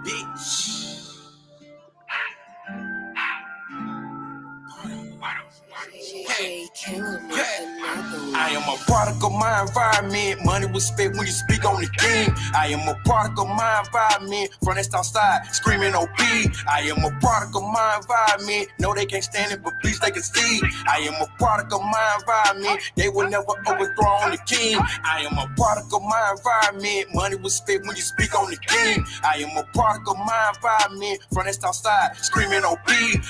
bitch. Hey, I am a product of my environment. Money was spent when you speak on the game. I am a product of my environment. From that outside, screaming OP. I am a product of my environment. No, they can't stand it, but please they can see. I am a product of my environment. They will never overthrow the king. I am a product of my environment. Money was spent when you speak on the game. I am a product of my environment. From that outside, screaming OP.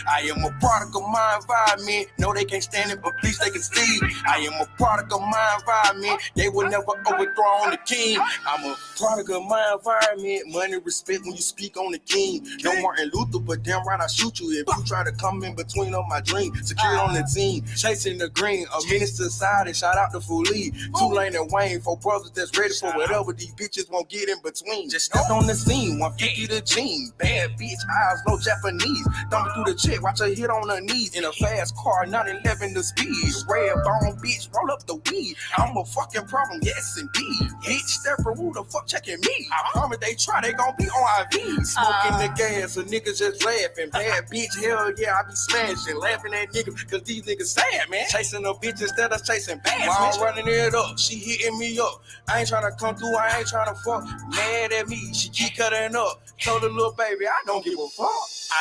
I am a product of my environment. No, they can't stand it, but please they can see. I am a product of my environment. They will never overthrow the king. I'm a product of my environment. Money, respect when you speak on the king. No Martin Luther, but damn right I shoot you if you try to come in between on my dream. Secure on the team, chasing the green. A minute to the side and shout out to Foolie. Tulane and Wayne, 4 brothers that's ready for whatever these bitches won't get in between. Just stepped on the scene, 150 the jean. Bad bitch, eyes, no Japanese. Thumbing through the chick, watch her hit on her knees. In a fast car, 911 the speed. Red bone bitch, roll up the weed. I'm a fucking problem, yes indeed. Bitch, stepper, who the fuck checking me? I promise they try, they gon' be on IV. Smoking the gas, so niggas just laughing. Bad bitch, hell yeah, I be smashing. Laughing at niggas, cause these niggas sad, man. Chasing a bitch instead of chasing bass. While I'm running it up, she hitting me up. I ain't tryna come through, I ain't tryna fuck. Mad at me, she keep cutting up. Told the little baby, I don't give a fuck.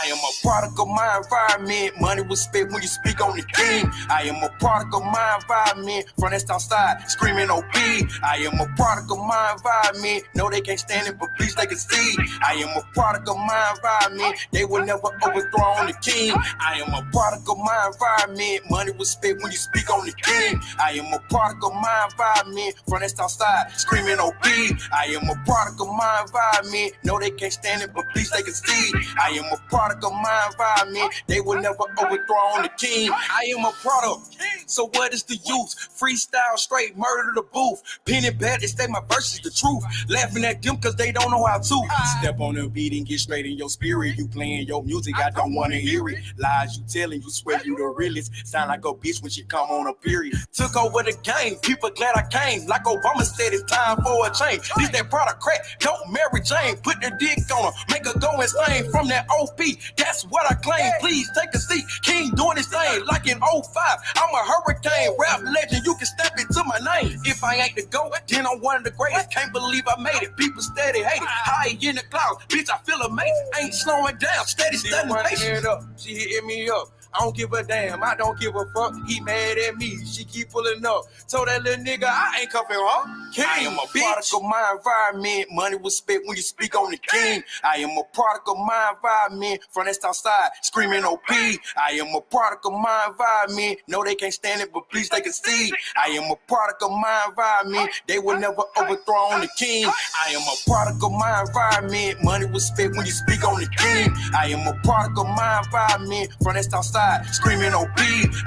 I am a product of my environment. Money was spent when you speak on the king. I am a product of my environment. From that outside, screaming OP. I am a product of my environment. No, they can't stand it, but please they can see. I am a product of my environment. They will never overthrow the king. I am a product of my environment. Money was spent when you speak on the king. I am a product of my environment. From that outside, screaming OP. I am a product of my environment. No, they can't stand it, but please they can see. I am a product of my environment. They will never overthrow the king. I am a product. So what is the use? Freestyle straight, murder the booth. Penny bad, they say my verse is the truth. Laughing at them cause they don't know how to. Step on the beat and get straight in your spirit. You playing your music, I don't wanna hear it. Lies you telling, you swear you the realest. Sound like a bitch when she come on a period. Took over the game, people glad I came. Like Obama said, it's time for a change. This that product crack, don't marry Jane. Put the dick on her, make her go insane. From that OP, that's what I claim. Please take a seat, King doing his thing. Like in 05, I'm a hurricane, rap legend, you can step into my name. If I ain't the GOAT, then I'm one of the greatest. Can't believe I made it, people steady hate it. High in the clouds, bitch, I feel amazing. Ain't slowing down, steady, patient. She hitting me up. I don't give a damn, I don't give a fuck. He mad at me, she keep pulling up. Told that little nigga I ain't cuffing her. King, I am a product of my environment. Money was spent when you speak on the king. I am a product of my environment. From that outside, screaming OP. I am a product of my environment. No, they can't stand it, but please they can see. I am a product of my environment. They will never overthrow the king. I am a product of my environment. Money was spent when you speak on the king. I am a product of my environment. From that outside, screaming OP.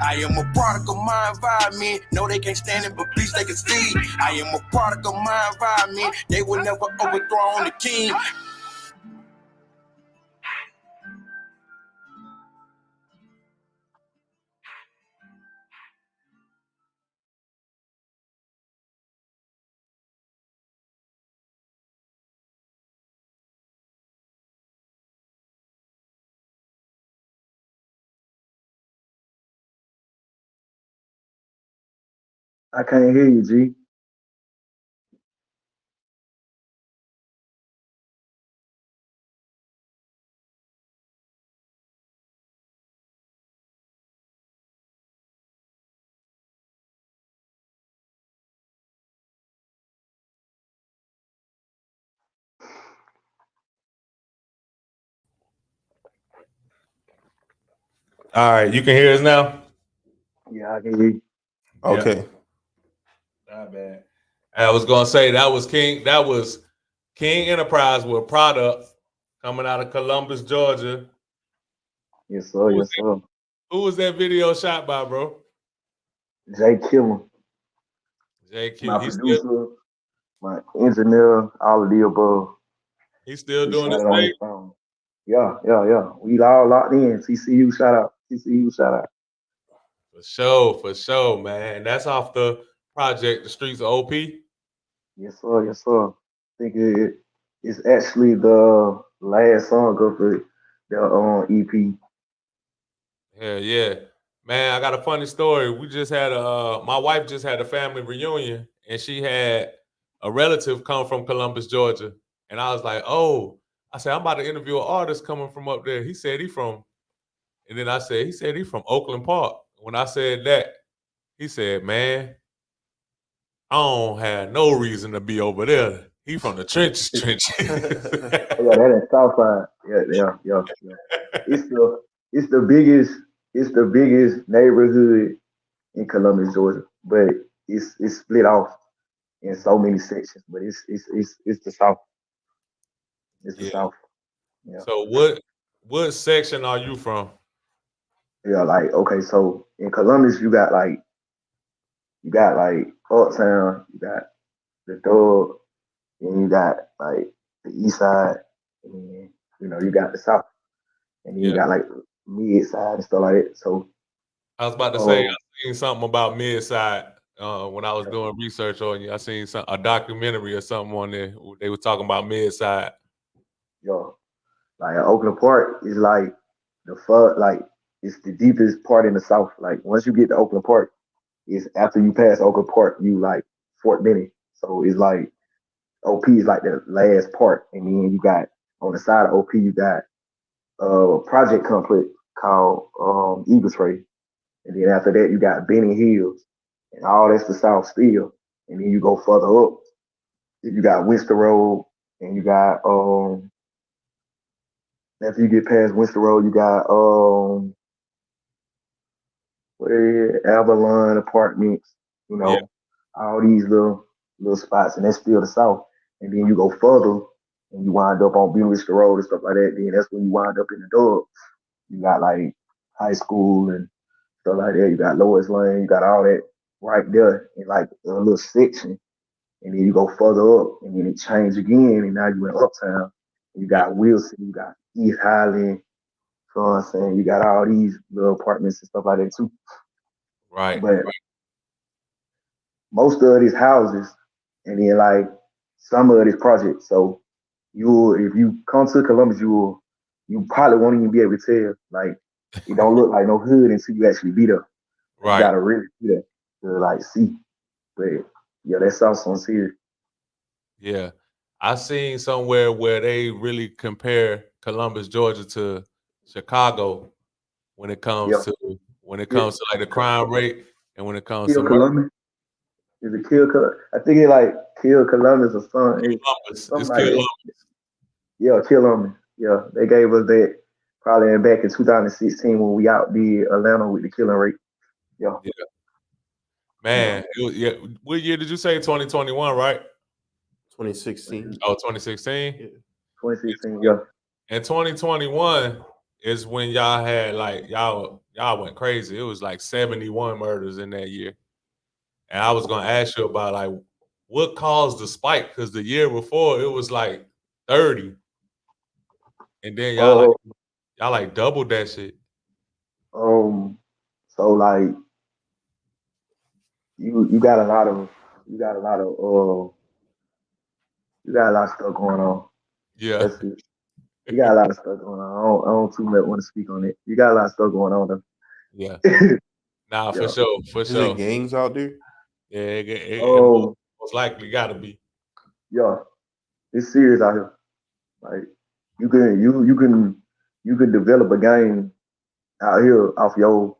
I am a product of my environment. No, they can't stand it, but please they can see. I am a product of my environment. They will never overthrow the king. I can't hear you, G. All right, you can hear us now? Yeah, I can hear you. Okay. Not bad. I was gonna say that was King Enterprise with product coming out of Columbus, Georgia. Yes, sir. Yes, sir. Who was that video shot by, bro? Jay Killer, JQ. my producer, my engineer, all of the above. He's still We doing shot his it on thing. his phone. Yeah. We all locked in. TCU, shout out. TCU, shout out. For sure, man. And that's off the project, The Streets of OP. Yes, sir. I think it's actually the last song of the EP. Yeah. Man, I got a funny story. We just had my wife just had a family reunion, and she had a relative come from Columbus, Georgia. And I was like, oh, I said, I'm about to interview an artist coming from up there. He said he from, and then I said, he said he from Oakland Park. When I said that, he said, man, I don't have no reason to be over there. He from the trenches, trenches. Oh yeah, that is Southside. Yeah. It's the it's the biggest it's the biggest neighborhood in Columbus, Georgia, but it's split off in so many sections. But it's the South. It's the Yeah. South. Yeah. So what section are you from? Yeah, like okay, so in Columbus you got like Uptown, you got the Dub, and you got like the East Side, and then you got the South, and then you Yeah. got like Mid Side and stuff like that. So I was about to say I um seen something about Midside when I was doing research on you. I seen a documentary or something on there. They were talking about Midside. yo, like Oakland Park is like like it's the deepest part in the South. Like once you get to Oakland Park, it's after you pass Oakland Park, you like Fort Benning. So it's like OP is like the last part, and then you got on the side of OP you got a project complex called Eagle Trade, and then after that you got Benning Hills, and all that's the South still, and then you go further up, you got Winston Road, and you got after you get past Winston Road, you got where Avalon Apartments, you Yeah, know, all these little spots, and that's still the South. And then you go further, and you wind up on Buena Road and stuff like that. Then that's when you wind up in the Dub. You got like high school and stuff like that. You got Lois Lane. You got all that right there in like a little section. And then you go further up, and then it change again, and now you in Uptown. You yeah, got Wilson. You got East Highland. You know what I'm saying? You got all these little apartments and stuff like that too. right. But most of these houses, and then like some of these projects. So if you come to Columbus, you probably won't even be able to tell. Like it don't look like no hood until you actually be there. Like, you Right. gotta really be there to like see. But yeah, that's also serious. Yeah. I seen somewhere where they really compare Columbus, Georgia to Chicago when it comes Yeah, to when it kill, comes to like the crime rate and when it comes to kill murder. Columbus. Is it kill? I think it like kill Columbus or something. It's Columbus. something It's like Columbus. that. Yeah, kill Columbus. Yeah, they gave us that probably back in 2016 when we outdid Atlanta with the killing rate. Yeah, Yeah. yeah. Man, yeah. What year did you say? 2021, right? 2016. Oh, 2016. Yeah. 2016. Yeah. And 2021 is when y'all had like y'all went crazy. It was like 71 murders in that year. And I was gonna ask you about like what caused the spike because the year before it was like 30, and then Uh, y'all like doubled that shit. um. So like you got a lot of you got a lot of you got a lot of stuff going on. Yeah, That's it. You got a lot of stuff going on. I don't too much want to speak on it. You got a lot of stuff going on though. yeah. Nah, for Yeah. sure, for Is it sure. gangs out there? Yeah, it Um. most likely got to be. Yeah. It's serious out here. Like you can develop a game out here off your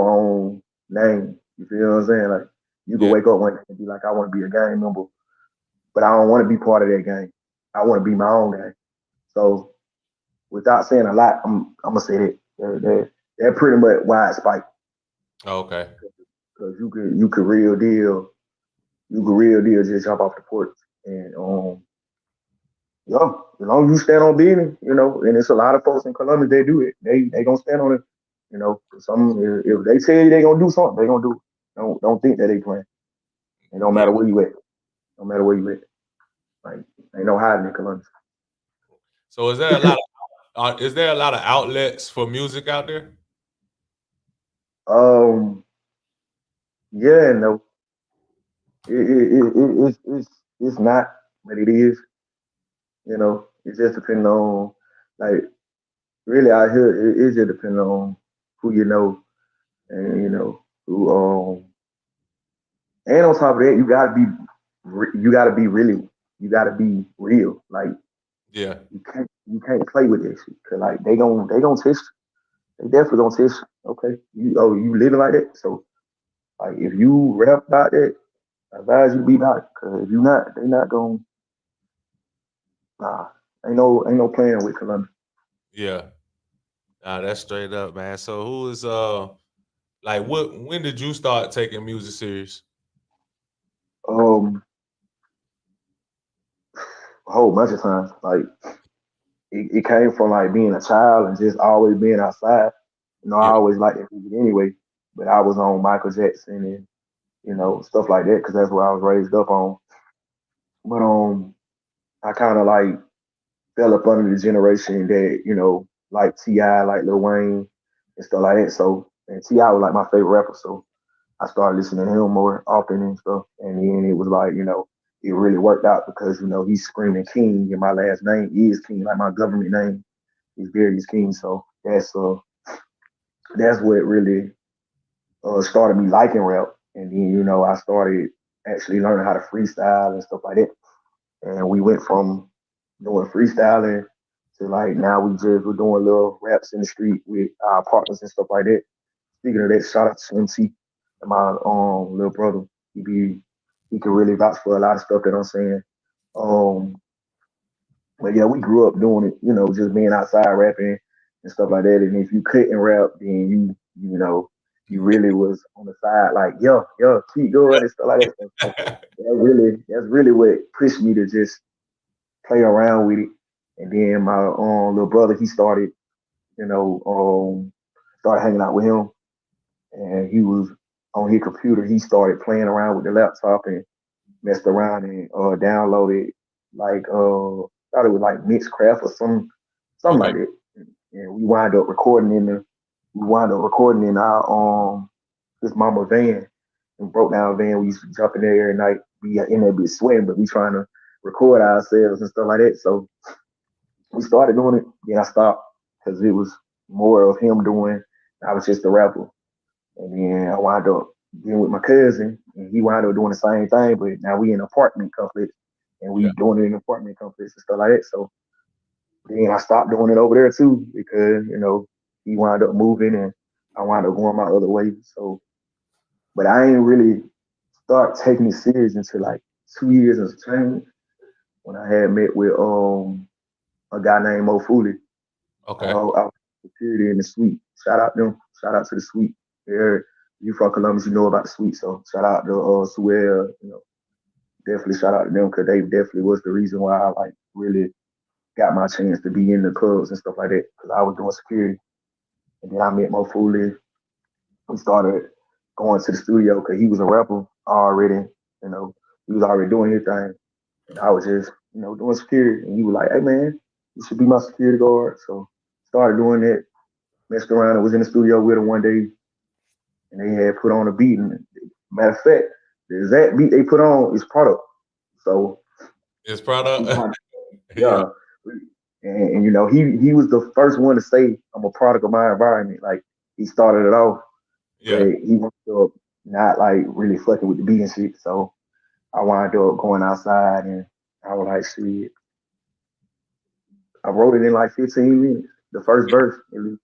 own name. You feel what I'm saying? Like you can Yeah, wake up one day and be like, I want to be a gang member, but I don't want to be part of that gang. I want to be my own gang. So without saying a lot, I'm gonna say that they're pretty much wide spike okay. because you could real deal just jump off the porch and yeah, as long as you stand on business, and it's a lot of folks in Columbus they do it. They gonna stand on it. Some if they tell you they gonna do something, they gonna do it. Don't think that they playing. It don't Yeah. matter where you at. No matter where you at. Like ain't no hiding in Columbus. So is there a lot of outlets for music out there? um, yeah, no, it's not, but it is. It just depends on like really out here. It just depends on who you know and who and on top of that you gotta be really you gotta be real. Like Yeah. you can't play with this shit because like they gonna test you. They definitely gonna test you. Okay, you living like that. So like if you rap about that, I advise you to be about it. Cause if you not, they not gonna nah. Ain't no playing with Columbia. Yeah. Nah, that's straight up, man. So who is like what when did you start taking music serious? Um, a whole bunch of times. Like it came from like being a child and just always being outside. I Yeah. always liked that music anyway. But I was on Michael Jackson and stuff like that because that's what I was raised up on. But I kind of like fell up under the generation that like Ti, like Lil Wayne and stuff like that. So and Ti was like my favorite rapper. So I started listening to him more often and stuff. And then it was like it really worked out because he's screaming King and my last name is King, like my government name is Darius King. So that's what really started me liking rap. And then I started actually learning how to freestyle and stuff like that. And we went from doing freestyling to like now we're doing little raps in the street with our partners and stuff like that. Speaking of that, shout out to Slim T and my little brother. He can really vouch for a lot of stuff that I'm saying. Um, but yeah, we grew up doing it, just being outside rapping and stuff like that. And if you couldn't rap, then you really was on the side like, yo, keep going and stuff like that. So that's really what pushed me to just play around with it. And then my little brother, he started, started hanging out with him, and he was on his computer. He started playing around with the laptop and messed around and downloaded like thought it was like Mixcraft or something Okay. like that. And we wound up recording in our his mama van and broke down van. We used to jump in there every night. Be in there be sweating, but we trying to record ourselves and stuff like that. So we started doing it. Then I stopped because it was more of him doing. I was just a rapper. And then I wound up getting with my cousin, and he wound up doing the same thing. But now we in an apartment complex, and we Yeah. doing it in an apartment complex and stuff like that. So then I stopped doing it over there too because he wound up moving, and I wound up going my other way. So, but I ain't really start taking it serious until like 2 years and some change when I had met with a guy named Mo Fooley. Okay. I was security in the suite. Shout out them. Shout out to the suite. Yeah, you from Columbus, you know about the suite. So shout out to Suel. Definitely shout out to them because they definitely was the reason why I like really got my chance to be in the clubs and stuff like that because I was doing security. And then I met Mo Fooley. We started going to the studio because he was a rapper already. You know, he was already doing his thing, and I was just doing security. And he was like, "Hey man, you should be my security guard." So started doing that. Messed around and was in the studio with him one day, and they had put on a beat. And matter of fact, the exact beat they put on is product. So It's we product. kind of Yeah. yeah, and he was the first one to say I'm a product of my environment. Like he started it off, but Yeah. he wound up not like really fucking with the beat and shit. So I wound up going outside and I was like, shit. I wrote it in like 15 minutes, the first verse, at least.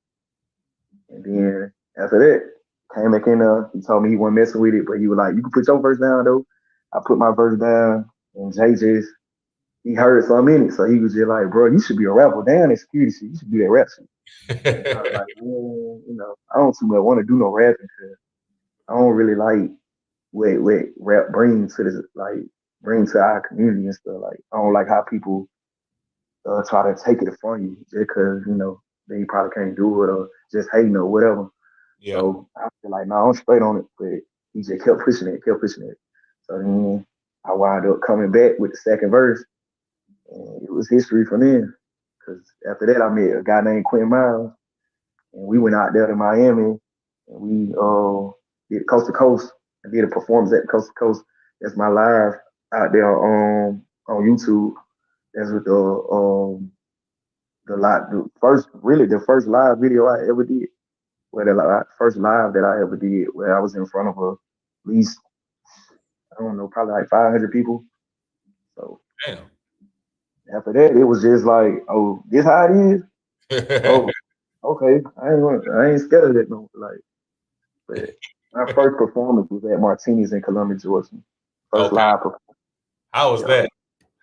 And then after that, came back in there. He told me he wasn't messing with it, but he was like, "You can put your verse down though." I put my verse down, and Jay just he heard some in it, so he was just like, "Bro, you should be a rapper. Damn, that security shit. You should do that rap shit." I was like, "Man, I don't too much want to do no rapping because I don't really like what rap brings to this, like bring to our community and stuff. Like, I don't like how people try to take it from you just because they probably can't do it or just hating or whatever." Yeah. So I feel like, no, I'm straight on it, but he just kept pushing it, kept pushing it. So then I wound up coming back with the second verse, and it was history from then. Because after that, I met a guy named Quinn Miles, and we went out there to Miami, and we did Coast to Coast. I did a performance at Coast to Coast. That's my live out there on YouTube. That's what the first live video I ever did. Well, the first live that I ever did, where I was in front of at least, I don't know, probably like 500 people. So Damn. after that, it was just like, oh, this how it is. Oh, okay. I ain't scared of that no. Like, but my first performance was at Martini's in Columbia, Georgia. First Okay. live performance. How was Yeah. that?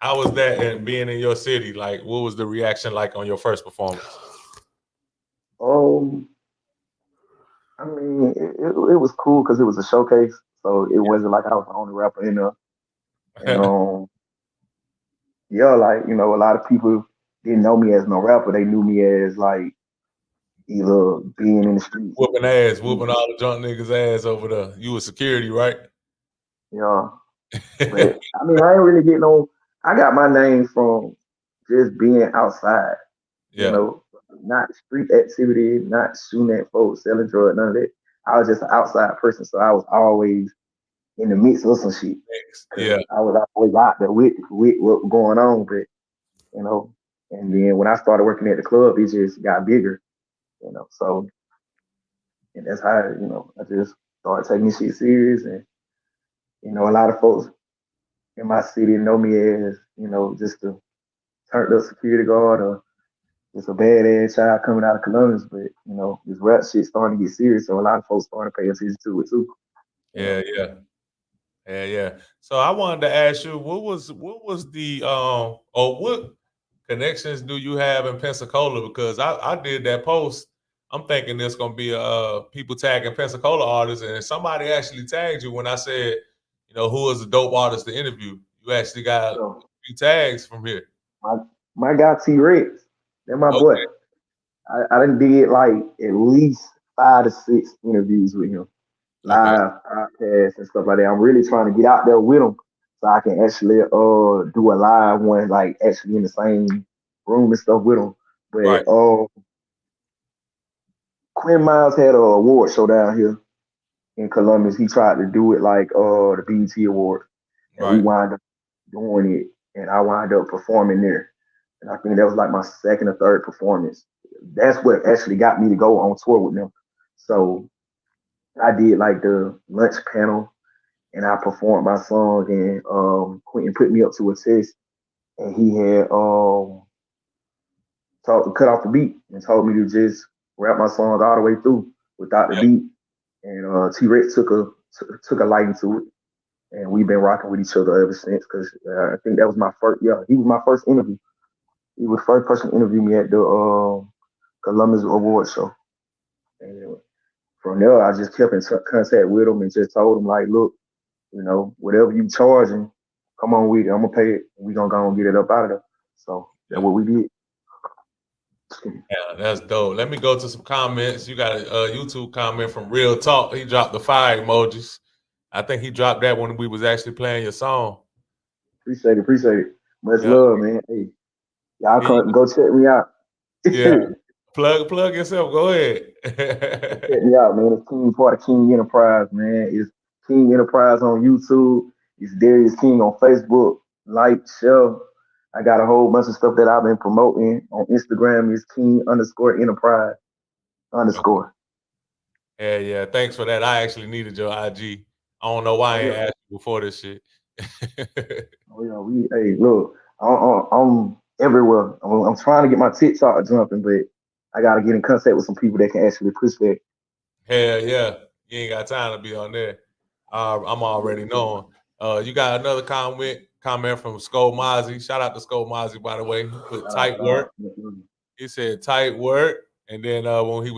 How was that and being in your city? Like, what was the reaction like on your first performance? Um, I mean, it was cool because it was a showcase, so it wasn't like I was the only rapper in there. And yeah, like a lot of people didn't know me as no rapper. They knew me as like either being in the streets. Whooping ass, whooping all the drunk niggas' ass over there. You was security, right? Yeah, but I mean, I ain't really getting no. I got my name from just being outside. You Yeah. know, not street activity, not shooting at folks, selling drugs, none of that. I was just an outside person, so I was always in the midst of some shit. Yeah. I was always out there with what was going on, but you know, and then when I started working at the club, it just got bigger, So, and that's how I just started taking this shit serious, and a lot of folks in my city know me as just a turned up security guard or just a badass child coming out of Columbus, but this rap shit starting to get serious, so a lot of folks starting to pay attention to it too. Yeah, yeah. Yeah, yeah. So I wanted to ask you, what was the or what connections do you have in Pensacola? Because I did that post. I'm thinking there's gonna be people tagging Pensacola artists, and somebody actually tagged you when I said, who is a dope artist to interview. You actually got a So few tags from here. my my guy T Rex, they're my boy. Okay, I done did like at least 5 to 6 interviews with him, okay, live podcasts and stuff like that. I'm really trying to get out there with him so I can actually do a live one, like actually in the same room and stuff with him. right, But Quinn Miles had an award show down here in Columbus. He tried to do it like the BET Award, and we right. wound up doing it, and I wound up performing there. And I think that was like my second or third performance. That's what actually got me to go on tour with them. So I did like the lunch panel, and I performed my song, and Quentin put me up to a test, and he had cut off the beat and told me to just rap my song all the way through without the Yeah, beat. And T Rex took a liking to it, and we've been rocking with each other ever since. Cause I think that was my first. Yeah, he was my first interview. He was the first person to interview me at the Columbus Award show. And from there, I just kept in contact with him and just told him like, look, whatever you charging, come on with it. I'm gonna pay it. We gonna go and get it up out of there. So that's yeah. what we did. Yeah, that's dope. Let me go to some comments. You got a YouTube comment from Real Talk. He dropped the fire emojis. I think he dropped that when we was actually playing your song. Appreciate it. Much Yeah, love, man. Hey, y'all he- come go check me out. yeah. Plug yourself. Go ahead. Check me out, man. It's King part of King Enterprise, man. It's King Enterprise on YouTube. It's Darius King on Facebook. Like, share. I got a whole bunch of stuff that I've been promoting on Instagram. It's King _Enterprise Okay. _. Yeah, yeah. Thanks for that. I actually needed your IG. I don't know why I Oh ain't yeah, asked you before this shit. oh yeah. Hey, look, I'm everywhere. I'm trying to get my TikTok jumping, but I got to get in contact with some people that can actually push that. Hell yeah. You ain't got time to be on there. I'm already knowing. You got another comment from Sko Mozzie. Shout out to Sko Mozzie, by the way. He put Shout out, tight work. dog. He said tight work. And then when you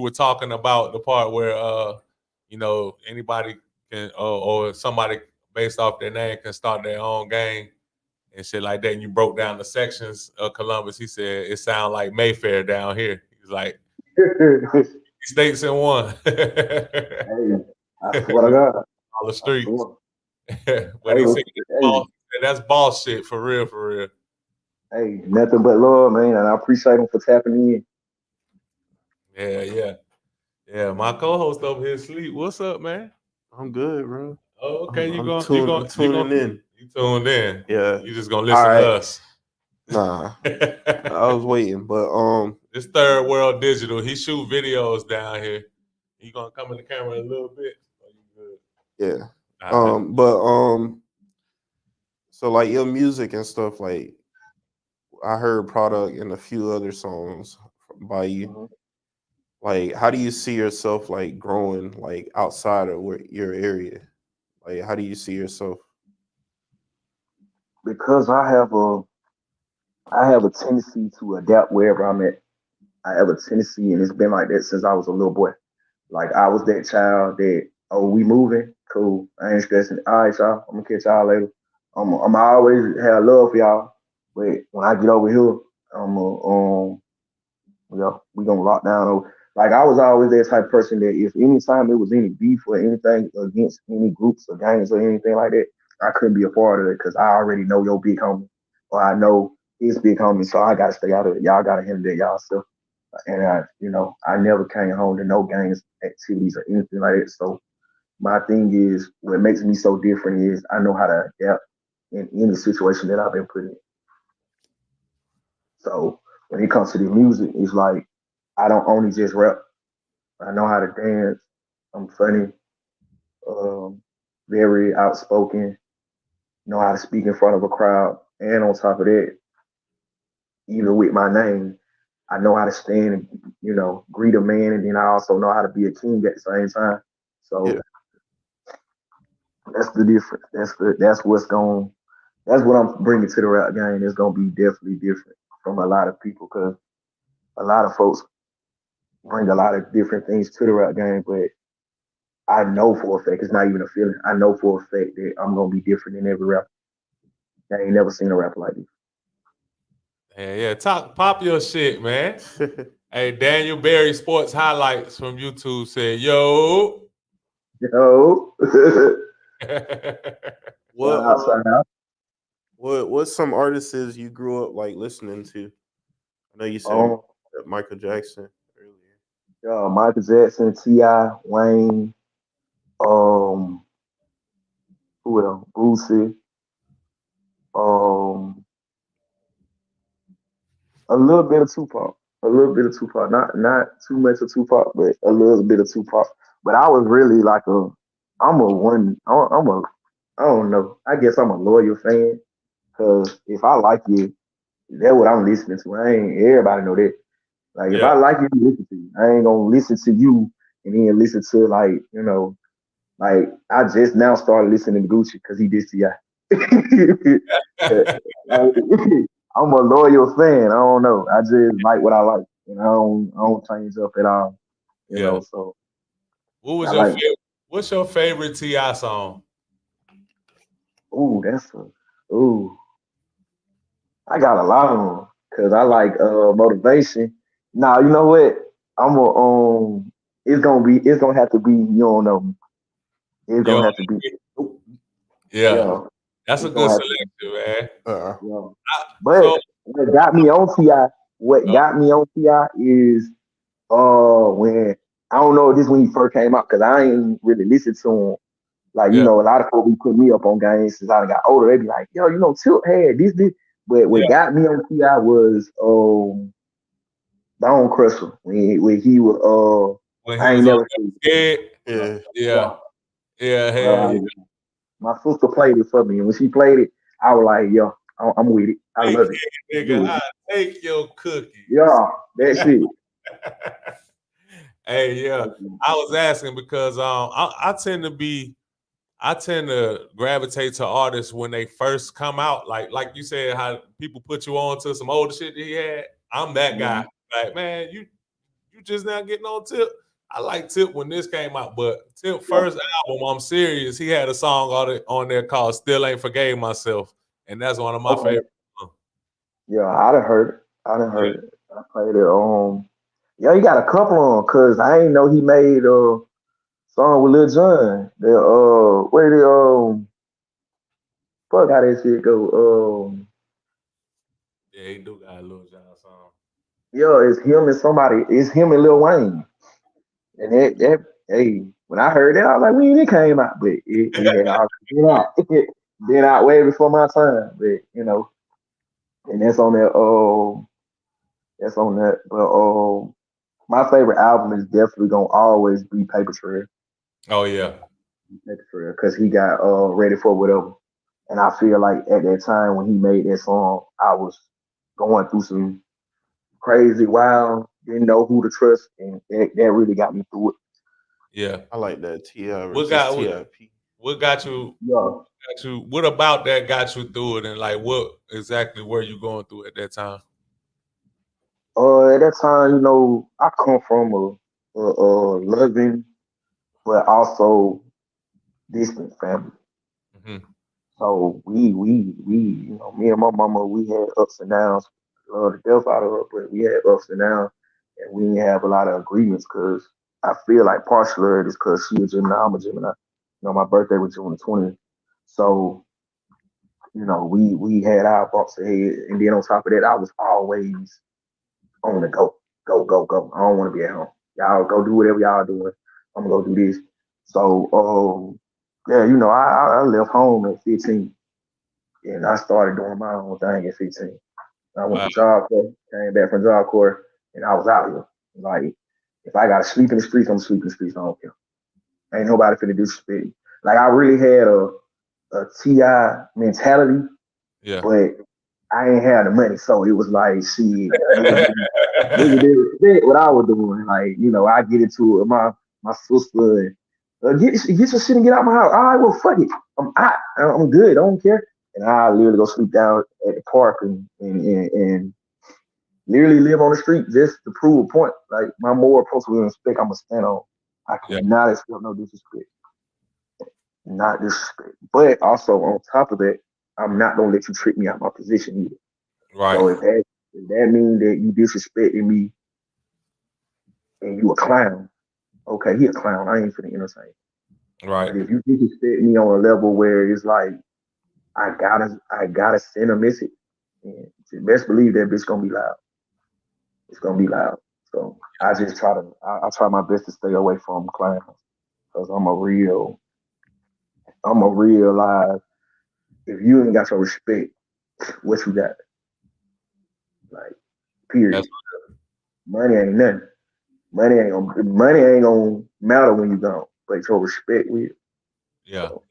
were talking about the part where anybody can or somebody based off their name can start their own gang and shit like that, and you broke down the sections of Columbus, he said it sounded like Mayfair down here. He's like states in one. Hey, I swear to God. All the I streets. swear. But he said Hey, that's boss shit for real, for real. hey, nothing but love, man, and I appreciate him for tapping in. Yeah, yeah. Yeah, my co-host over here sleep. What's up, man? I'm good, bro. Oh, okay. I'm tuning in. You tuned in. Yeah. You just gonna All listen to right. us. Nah, I was waiting, but This third world digital. He shoot videos down here. You gonna come in the camera a little bit? Are you good? yeah. All right. So like your music and stuff, like I heard Product and a few other songs by you. Mhm. Like, how do you see yourself like growing like outside of your area? Like, how do you see yourself? Because I have a tendency to adapt wherever I'm at. I have a tendency, and it's been like that since I was a little boy. Like I was that child that, oh, we moving, cool. I ain't stressing. All right, y'all. I'm gonna catch y'all later. I'm always have love for y'all, but when I get over here, I'm we gonna lock down. Like I was always that type of person that if anytime it was any beef or anything against any groups or gangs or anything like that, I couldn't be a part of it because I already know your big homie or I know his big homie, so I gotta stay out of it. Y'all gotta handle that y'all stuff. And I never came home to no gangs activities or anything like that. So my thing is, what makes me so different is I know how to adapt in any situation that I've been put in. So when it comes to the music, it's like I don't only just rap. I know how to dance. I'm funny, um, very outspoken, know how to speak in front of a crowd. And on top of that, even with my name, I know how to stand and, greet a man. And then I also know how to be a king at the same time. Yeah, So that's the difference. That's what I'm bringing to the rap game. It's gonna be definitely different from a lot of people because a lot of folks bring a lot of different things to the rap game, but I know for a fact it's not even a feeling. I know for a fact that I'm gonna be different than every rapper. I ain't never seen a rapper like this. Yeah. Pop your shit, man. Hey, Daniel Berry Sports Highlights from YouTube said, "Yo." Yo, what shout out. what's some artists you grew up like listening to? I know you said Um, Michael Jackson earlier. Michael Jackson, T.I., Wayne, um, who else? Boosie, um, a little bit of Tupac, a little bit of Tupac. Not too much of Tupac, but a little bit of Tupac. But I was really like I'm a one. I'm a I don't know. I guess I'm a loyal fan because if I like you, that's what I'm listening to. I ain't everybody know that. Like if Yeah, I like you, listen to you. I ain't gonna listen to you and then listen to like I just now started listening to Gucci because he did Ti. Like, I'm a loyal fan. I don't know. I just like what I like, and I don't change up at all. yeah. So What was I your like. favorite? What's your favorite Ti song? Ooh, ooh. I got a lot of them because I like motivation. Now you know what? I'm a it's gonna have to be you don't know. It's Yo, gonna have to be yeah, yeah. that's a It's good gonna have to be selection, man. yeah. So, But what got me on Ti? What uh, got me on Ti is when I don't know if this when he first came out because I ain't really listened to him. Like yeah, a lot of people be putting me up on games since I got older. They be like, yo, Tilt had this. But what yeah. got me on Ti was Bone Crusher when he was When he I ain't was on never that seen. scared, Yeah, Yeah, yeah, yeah. yeah, Uh, hey, my sister played it for me, and when she played it, I was like, yo, I'm with it. I hey, love it. nigga, Do it. I take your cookies. Yeah, that shit. Hey, yeah, I was asking because I tend to gravitate to artists when they first come out. Like you said, how people put you on to some older shit that he had. I'm that guy. Mhm. Like, man, you just now getting on Tip. I like Tip when this came out, but Tip Yeah. first album, I'm serious. He had a song on there called "Still Ain't Forgave Myself," and that's one of my Okay. favorite. Yeah, I done heard it. I done Yeah, heard it. I played it. Yeah, he got a couple on cause I ain't know he made a song with Lil Jon. The where the fuck how that shit go? yeah, he do got a little John song. Yeah, it's him and somebody. It's him and Lil Wayne. And hey, when I heard that, I was like, when it came out, but it had already been out, been out way before my time. But and that's on that. That's on that. But my favorite album is definitely gonna always be Paper Trail. Oh yeah. Paper Trail, because he got Ready for Whatever, and I feel like at that time when he made that song, I was going through some crazy, wild, didn't know who to trust, and that really got me through it. Yeah. I like that T.I. What versus got T.I.P. what got you Yeah. what about that got you through it, and like what exactly were you going through at that time? At that time, I come from a loving but also distant family. Hmm. So me and my mama, we had ups and downs. Love the death out of her, but we had ups and downs, and we didn't have a lot of agreements because I feel like partially it is because she a Gemini, I'm a Gemini. My birthday was June the 20th. So, we had our bumps ahead, and then on top of that, I was always on the go, go, go, go. I don't want to be at home. Y'all go do whatever y'all doing. I'm gonna go do this. So, yeah, I left home at 15, and I started doing my own thing at 15. I went Wow. to Job Corps, came back from Job Corps, and I was out here. Like, if I gotta sleep in the streets, I'm sleeping in the streets. I don't care. Ain't nobody finna disrespect me. Like, I really had a Ti mentality, Yeah. but I ain't had the money, so it was like, shit, nigga didn't respect what I was doing. Like, I get into it with my sister and get your shit and get out my house. All right, well, fuck it. I'm good. I don't care. And I literally go sleep down at the park and literally live on the street just to prove a point. Like, my moral principle and respect, I'm gonna stand on. I Yeah. cannot accept no disrespect. Not disrespect. But also on top of that, I'm not gonna let you trick me out my position either. Right. So if that means that you disrespecting me and you a clown, okay, he a clown. I ain't finna entertain. Right. But if you disrespect me on a level where it's like I gotta send a message, and you best believe that bitch gonna be loud. It's gonna be loud. So I just I try my best to stay away from clowns because I'm a real live. If you ain't got your respect, what you got? Like, That's period. Money ain't nothing. Money ain't gonna matter when you gone, but your respect will. yeah. So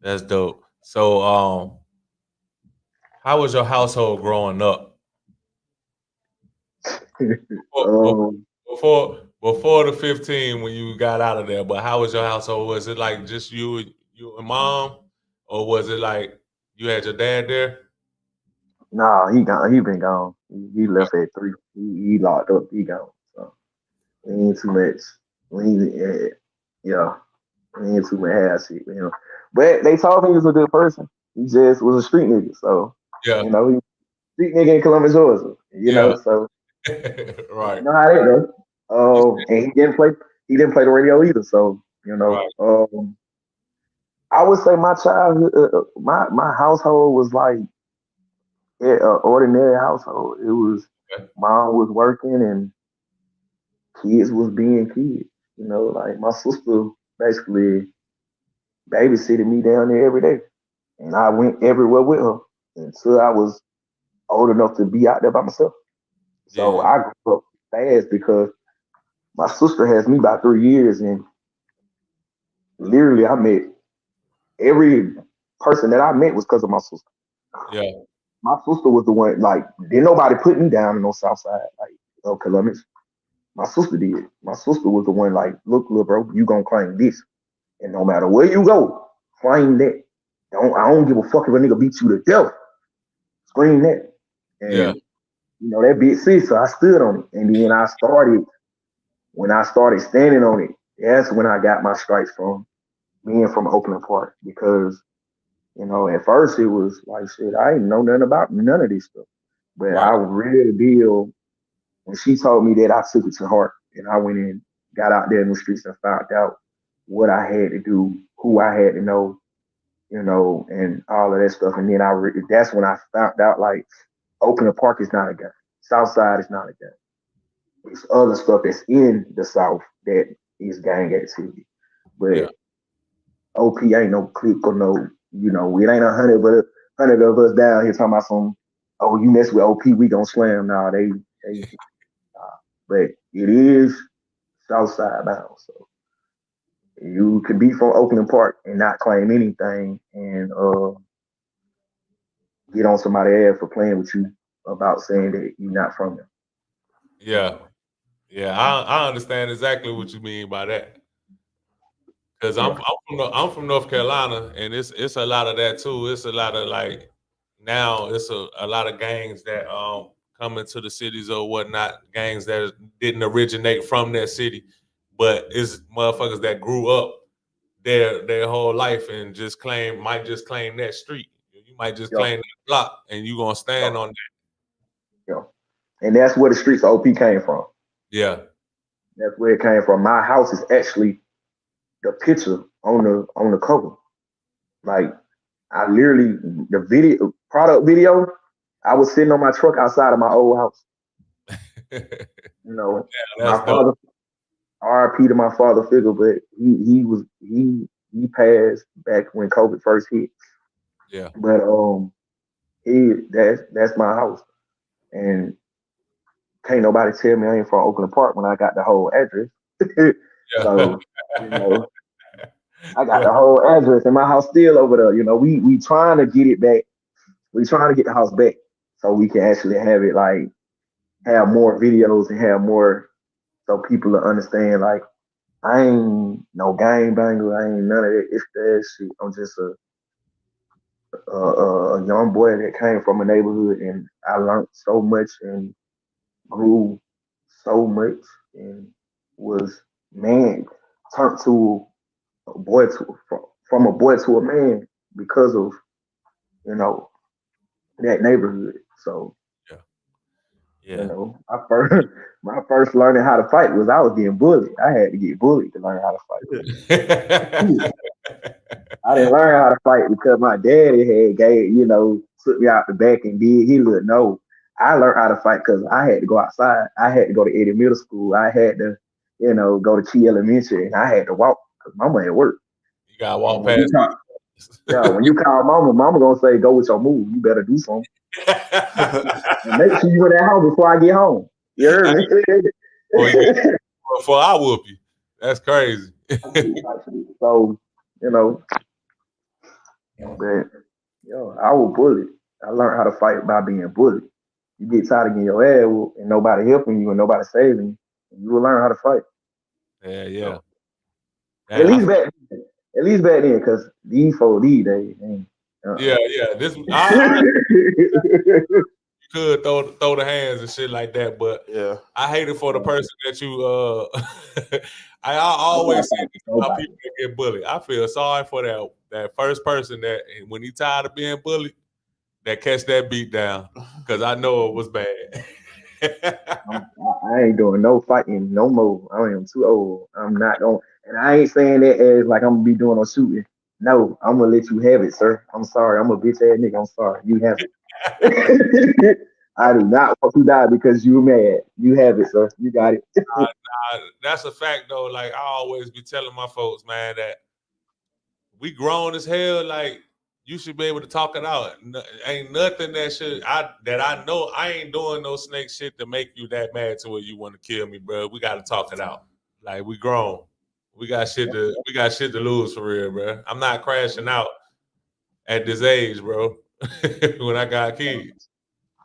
That's dope. So how was your household growing up? Before, um, before the 15 when you got out of there, but how was your household? Was it like just you and mom, or was it like you had your dad there? nah, he gone. He been gone. He left at 3. He locked up. He gone. So we ain't too much. We ain't, yeah, we ain't too much ass shit. But they told me he was a good person. He just was a street nigga. So Yeah. he street nigga in Columbus, Georgia. Yeah. So Right. you know how that goes. You And he didn't play the radio either. So right. I would say my childhood, my household was like an ordinary household. It was Okay. mom was working and kids was being kids. Like my sister basically babysitted me down there every day, and I went everywhere with her until I was old enough to be out there by myself. So Yeah. I grew up fast because my sister has me by 3 years, and literally I met every person that I met was because of my sister. Yeah. My sister was the one, like, didn't nobody put me down in no South Side, like, of Columbus. My sister did. My sister was the one, like, look, little bro, you gonna claim this. And no matter where you go, claim that. I don't give a fuck if a nigga beat you to death. Scream that. Yeah. And, that big sis, so I stood on it. And then when I started standing on it, that's when I got my stripes from being from Oakland Park. Because, at first it was like, shit, I didn't know nothing about none of this stuff. But Right. I really deal when she told me that, I took it to heart, and I went in, got out there in the streets and found out what I had to do, who I had to know, and all of that stuff. And then that's when I found out, like, Oakland Park is not a game. Southside is not a game. It's other stuff that's in the South that is gang activity. Yeah. But OP ain't no clique or no, it ain't 100, but 100 of us down here talking about some, oh, you mess with OP, we gonna slam. Nah, but it is Southside bound. So you could be from Oakland Park and not claim anything and get on somebody's ass for playing with you about saying that you're not from there. Yeah. Yeah, I understand exactly what you mean by that. Because I'm from North Carolina, and it's a lot of that too. It's a lot of like now it's a lot of gangs that come into the cities or whatnot, gangs that didn't originate from that city, but it's motherfuckers that grew up their whole life and might just claim that street. You might just Yeah. claim that block, and you gonna stand on that. Yeah. And that's where the streets of OP came from. Yeah. That's where it came from. My house is actually the picture on the cover. Like I literally the product video, I was sitting on my truck outside of my old house. You know, Yeah, my that's father, dope. RIP to my father figure, but he passed back when COVID first hit. Yeah. But that's my house. And can't nobody tell me I ain't from Oakland Park when I got the whole address. Yeah. So, you know, I got the whole address and my house still over there. You know, we trying to get it back. We trying to get the house back so we can actually have it like have more videos and have more so people will understand like I ain't no gang banger, I ain't none of that. It's that shit. I'm just a young boy that came from a neighborhood and I learned so much and grew so much and was man turned to a boy to from a boy to a man because of you know that neighborhood. So Yeah. you Yeah. know, my first learning how to fight was I was getting bullied. I had to get bullied to learn how to fight. I didn't learn how to fight because my daddy had took me out the back and did he look no. I learned how to fight because I had to go outside. I had to go to Eddie Middle School. I had to, go to Key Elementary, and I had to walk because mama at work. You gotta And walk past. when you call mama gonna say go with your move. You better do something and make sure you in that house before I get home. You heard me? Before I whoop you. That's crazy. So but I was bullied. I learned how to fight by being bullied. You get tired of getting your ass whooped and nobody helping you and nobody saving you, and you will learn how to fight. Yeah, yeah. So, Damn, at least back then, because these days, man. yeah. This could throw the hands and shit like that, but Yeah. I hate it for the person that you I always say this about people that get bullied. I feel sorry for that first person that when he tired of being bullied, that catch that beat down. Cause I know it was bad. I ain't doing no fighting no more. I am too old. I'm not going and I ain't saying that as like I'm gonna be doing no shooting. No, I'm gonna let you have it, sir. I'm sorry. I'm a bitch ass nigga. I'm sorry. You have it. I do not want to die because you mad. You have it, sir. You got it. That's a fact though. Like I always be telling my folks, man, that we grown as hell. Like you should be able to talk it out. Ain't nothing that I know. I ain't doing no snake shit to make you that mad to where you want to kill me, bro. We got to talk it out. Like we grown. We got shit to lose for real, bro. I'm not crashing out at this age, bro. When I got kids.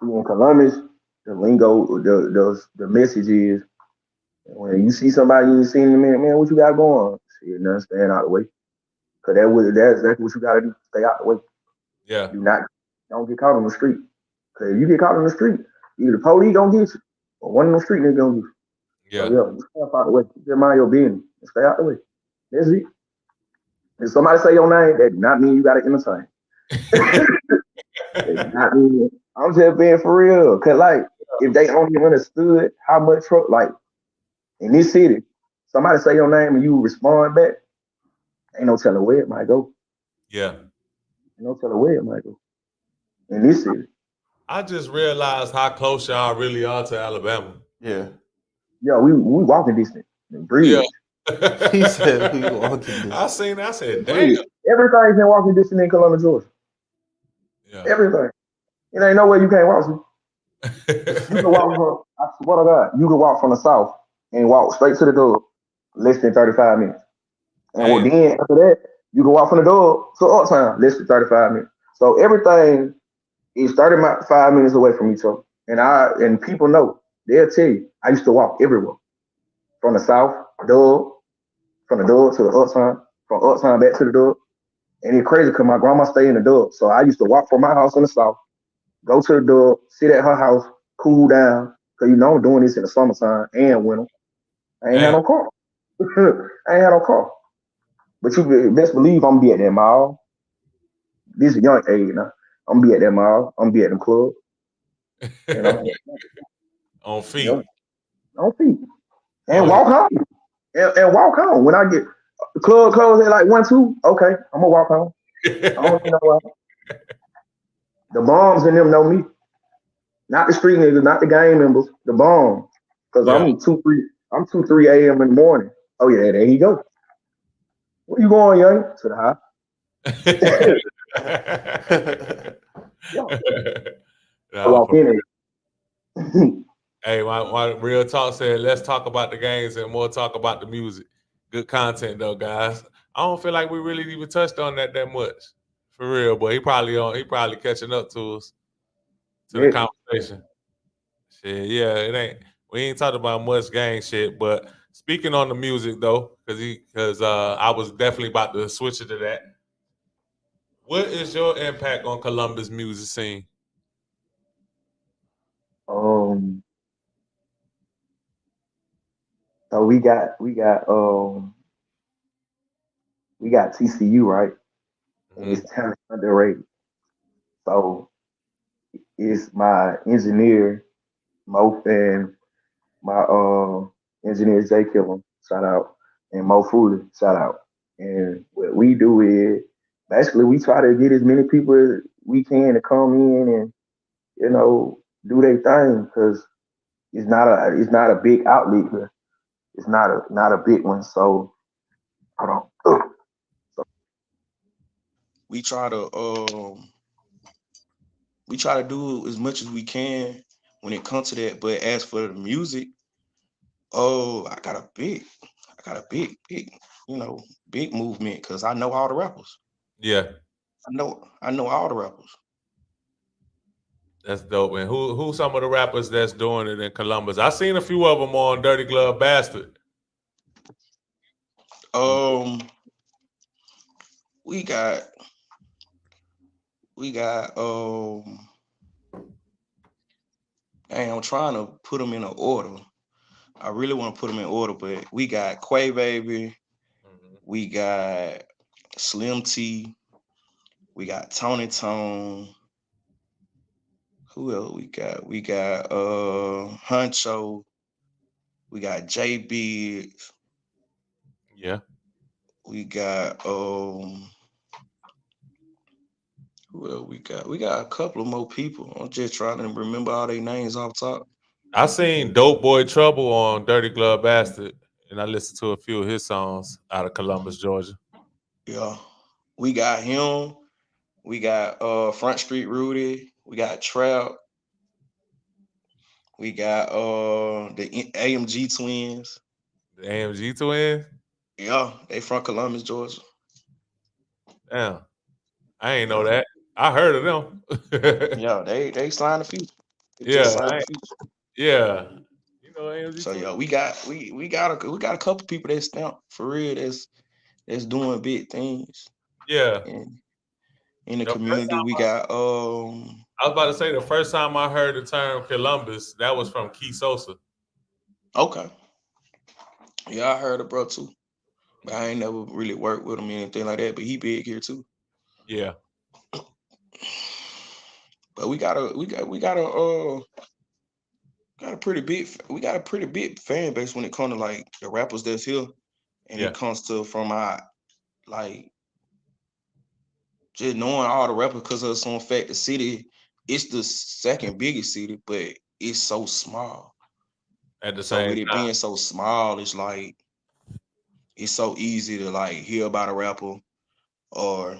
In Columbus, the lingo, the message is when you see somebody you ain't seen in a minute, man, what you got going? Shit, nothing, stand out of the way. Cause that's exactly what you gotta do. Stay out the way. Yeah. Don't get caught on the street. Cause if you get caught on the street, either the police gonna get you or one of them street niggas gonna get you. Yeah. So stay out the way. Just mind your business. Stay out the way. That's it. If somebody say your name, that do not mean you gotta entertain. Not mean, I'm just being for real. Cause like if they only understood how much like in this city, somebody say your name and you respond back, ain't no telling where it might go. Yeah. Ain't no telling where it might go. In this city. I just realized how close y'all really are to Alabama. Yeah. Yeah, we walking distance. Bridge. Yeah. He said we walking distance. I seen that. I said, damn. Everything's in walking distance in Columbus, Georgia. Yeah. Everything. It ain't no way you can't walk. You can walk from. I swear to God, you can walk from the south and walk straight to the door, less than 35 minutes. And Damn. then after that, you can walk from the door to uptown, less than 35 minutes. So everything is 35 minutes away from each other. And people know, they'll tell you, I used to walk everywhere. From the south, door, from the door to the uptown, from uptown back to the door. And it's crazy because my grandma stayed in the door. So I used to walk from my house in the south, go to the door, sit at her house, cool down. Because I'm doing this in the summertime and winter. I ain't had Damn. no car. I ain't had no car. But you best believe I'm gonna be at that mall. This is a young age now. I'm gonna be at that mall. I'm gonna be at the club. You know, On you know, feet. on feet and Oh, walk home. And walk home. When I get the club closed at like 1, 2, okay, I'm gonna walk home. I don't even know why. The bombs in them know me, not the street niggas, not the gang members. The bombs, cause yeah. I'm 2, 3. I'm 2, 3 a.m. in the morning. Oh yeah, there he go. Where you going, young? To the house. Yeah, I Nah, walk for in real. there. Hey, my real talk said, let's talk about the games and more talk about the music. Good content though, guys. I don't feel like we really even touched on that much. For real, but he probably catching up to us to the Yeah. conversation. Shit, yeah, it ain't we ain't talked about much gang shit, but speaking on the music though, because I was definitely about to switch it to that. What is your impact on Columbus music scene? Um. So we got TCU, right, and Hmm. it's talent underrated. So it's my engineer Mo and my engineer Jay Killam, shout out, and Mo Fooley, shout out. And what we do is basically we try to get as many people as we can to come in and do their thing because it's not a big outlet here. It's not a big one. So hold on. So we try to do as much as we can when it comes to that. But as for the music, oh, I got a big, big movement because I know all the rappers. Yeah, I know all the rappers. that's dope. And who some of the rappers that's doing it in Columbus? I seen a few of them on Dirty Glove Bastard. Um, we got we got dang, I'm trying to put them in an order. I really want to put them in order, but we got Quay Baby, Mhm. we got Slim T, we got Tony Tone. Who else we got? We got Huncho. We got J Biggs. Yeah, We got who else we got? We got a couple of more people. I'm just trying to remember all their names off top. I seen Dope Boy Trouble on Dirty Glove Bastard, and I listened to a few of his songs out of Columbus, Georgia. Yeah. We got him. We got Front Street Rudy. We got Trap. We got the AMG twins. The AMG Twins. Yeah, they from Columbus, Georgia. Damn, I ain't know Yeah. that. I heard of them. Yeah, they signed a few. They just Yeah, signed a few. yeah. You know AMG So Twins. yeah, we got a couple people that stamp for real that's doing big things Yeah. in in the The first community. We time got I was about to say the first time I heard the term Columbus, that was from Key Sosa. okay. Yeah, I heard of bro too. But I ain't never really worked with him or anything like that. But he big here too. Yeah, But we got a pretty big fan base when it comes to like the rappers that's here. And yeah. it comes to from our like just knowing all the rappers because of some fact the city it's the second biggest city, but it's so small. At the So same with it time. being so small, it's like it's so easy to like hear about a rapper or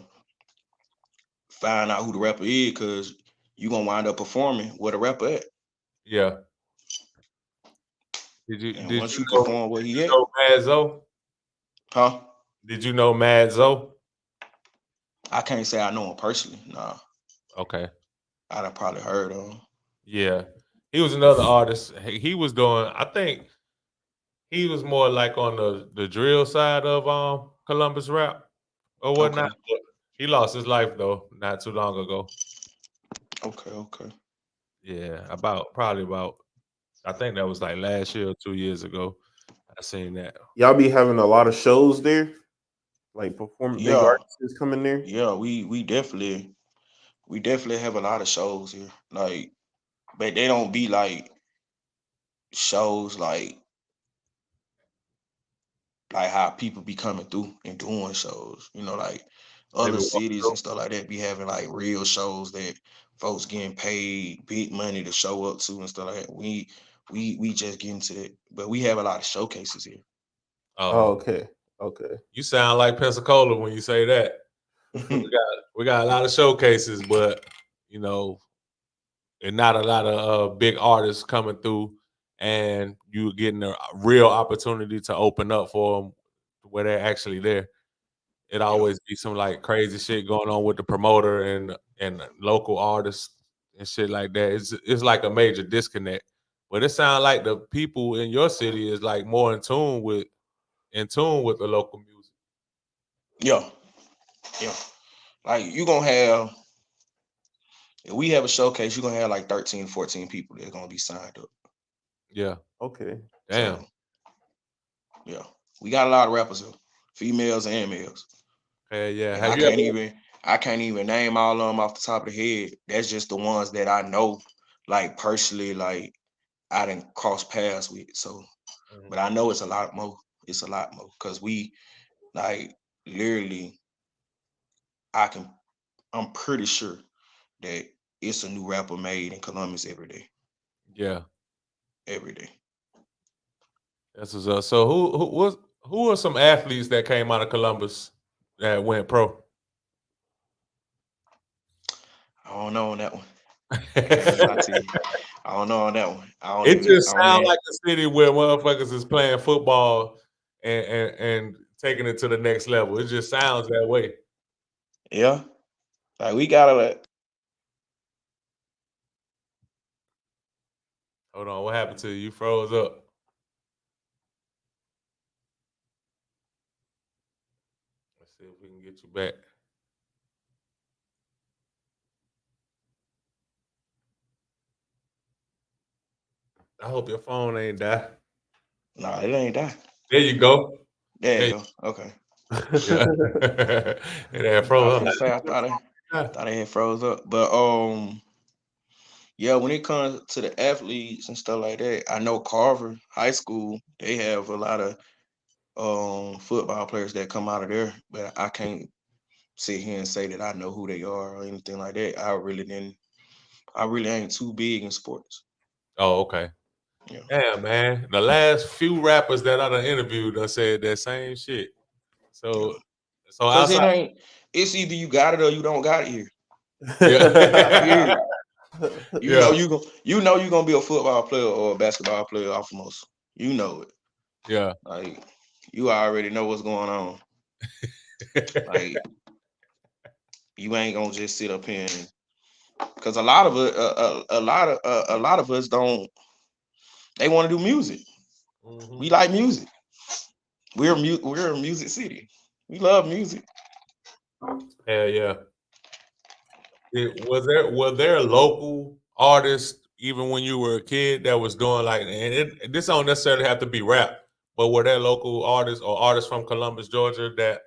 find out who the rapper is, because you gonna wind up performing where the rapper at. Yeah. And Did once you you know perform where did he you at, know Mad Zo? huh? Did you know Mad Zo? I can't say I know him personally. Nah, Okay. I'd have probably heard of him. Yeah. He was another artist. He was doing, I think he was more like on the drill side of Columbus rap or whatnot. Okay, But he lost his life though, not too long ago. okay, okay. Yeah, probably about I think that was like last year or 2 years ago. I seen that. Y'all be having a lot of shows there, like perform big Yeah, artists coming there. yeah. We definitely have a lot of shows here. Like, but they don't be like shows like how people be coming through and doing shows. Like Maybe other walk cities through. and stuff like that be having like real shows that folks getting paid big money to show up to and stuff like that. We just get into that, but we have a lot of showcases here. Oh, Oh, okay, okay. you sound like Pensacola when you say that. We got a lot of showcases, but you know, and not a lot of big artists coming through, and you getting a real opportunity to open up for them where they're actually there. It Yeah, always be some like crazy shit going on with the promoter and local artists and shit like that. It's like a major disconnect. But it sounds like the people in your city is like more in tune with the local music. yeah, yeah. Like you gonna have if we have a showcase, you're gonna have like 13, 14 people that's gonna be signed up. Yeah. Okay. Damn. So yeah, we got a lot of rappers here, females and males. Hey, yeah. And Have I you ever? can't even I can't even name all of them off the top of the head. That's just the ones that I know, like personally, like I didn't cross paths with. So, Mhm. but I know it's a lot more. It's a lot more because we like literally. I can. I'm pretty sure that it's a new rapper made in Columbus every day. Yeah. Every day. That's what's up. So who are some athletes that came out of Columbus that went pro? I don't know on that one. I can't even lie to you. I don't know on that one. I don't It even. just I don't sounds even. like a city where motherfuckers is playing football and taking it to the next level. It just sounds that way. Yeah. Like we gotta let. Hold on, what happened to you? You froze up. Let's see if we can get you back. I hope your phone ain't die. Nah, it ain't that. There you go. There you Hey, go. Okay. yeah. It had I was froze. I'm gonna say I like, thought it. "Yeah." Thought it had froze up, but yeah, when it comes to the athletes and stuff like that, I know Carver High School, they have a lot of football players that come out of there, but I can't sit here and say that I know who they are or anything like that. I really ain't too big in sports. Oh, okay. Yeah. Damn, man. The last few rappers that I done interviewed done said that same shit. Yeah. So, so Cause outside, it's either you got it or you don't got it here. yeah, Period. yeah, You gonna be a football player or a basketball player off of most. You know it. yeah, Like you already know what's going on. Like you ain't gonna just sit up here and because a lot of it, a lot of us don't. They want to do music. hmm, We like music. We're a music city. We love music. hell yeah. Was there local artists even when you were a kid that was doing like, and this don't necessarily have to be rap, but were there local artists or artists from Columbus, Georgia that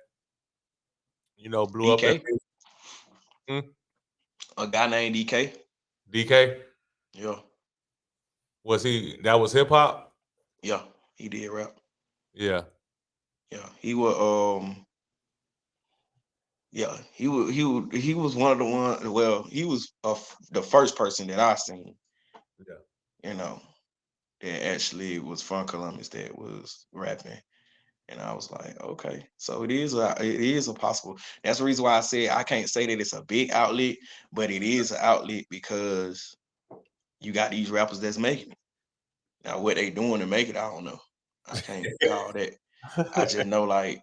blew up their DK, music? Hmm? a guy named DK. DK, Yeah, was he? That was hip hop. yeah, he did rap. Yeah. Yeah, he was. Yeah, he was one of the one. Well, he was the first person that I seen. Yeah. You know, that actually was from Columbus that was rapping. And I was like, okay, so it is a possible. That's the reason why I said I can't say that it's a big outlet, but it is an outlet because you got these rappers that's making it. Now what they doing to make it, I don't know. I can't call that. I just know like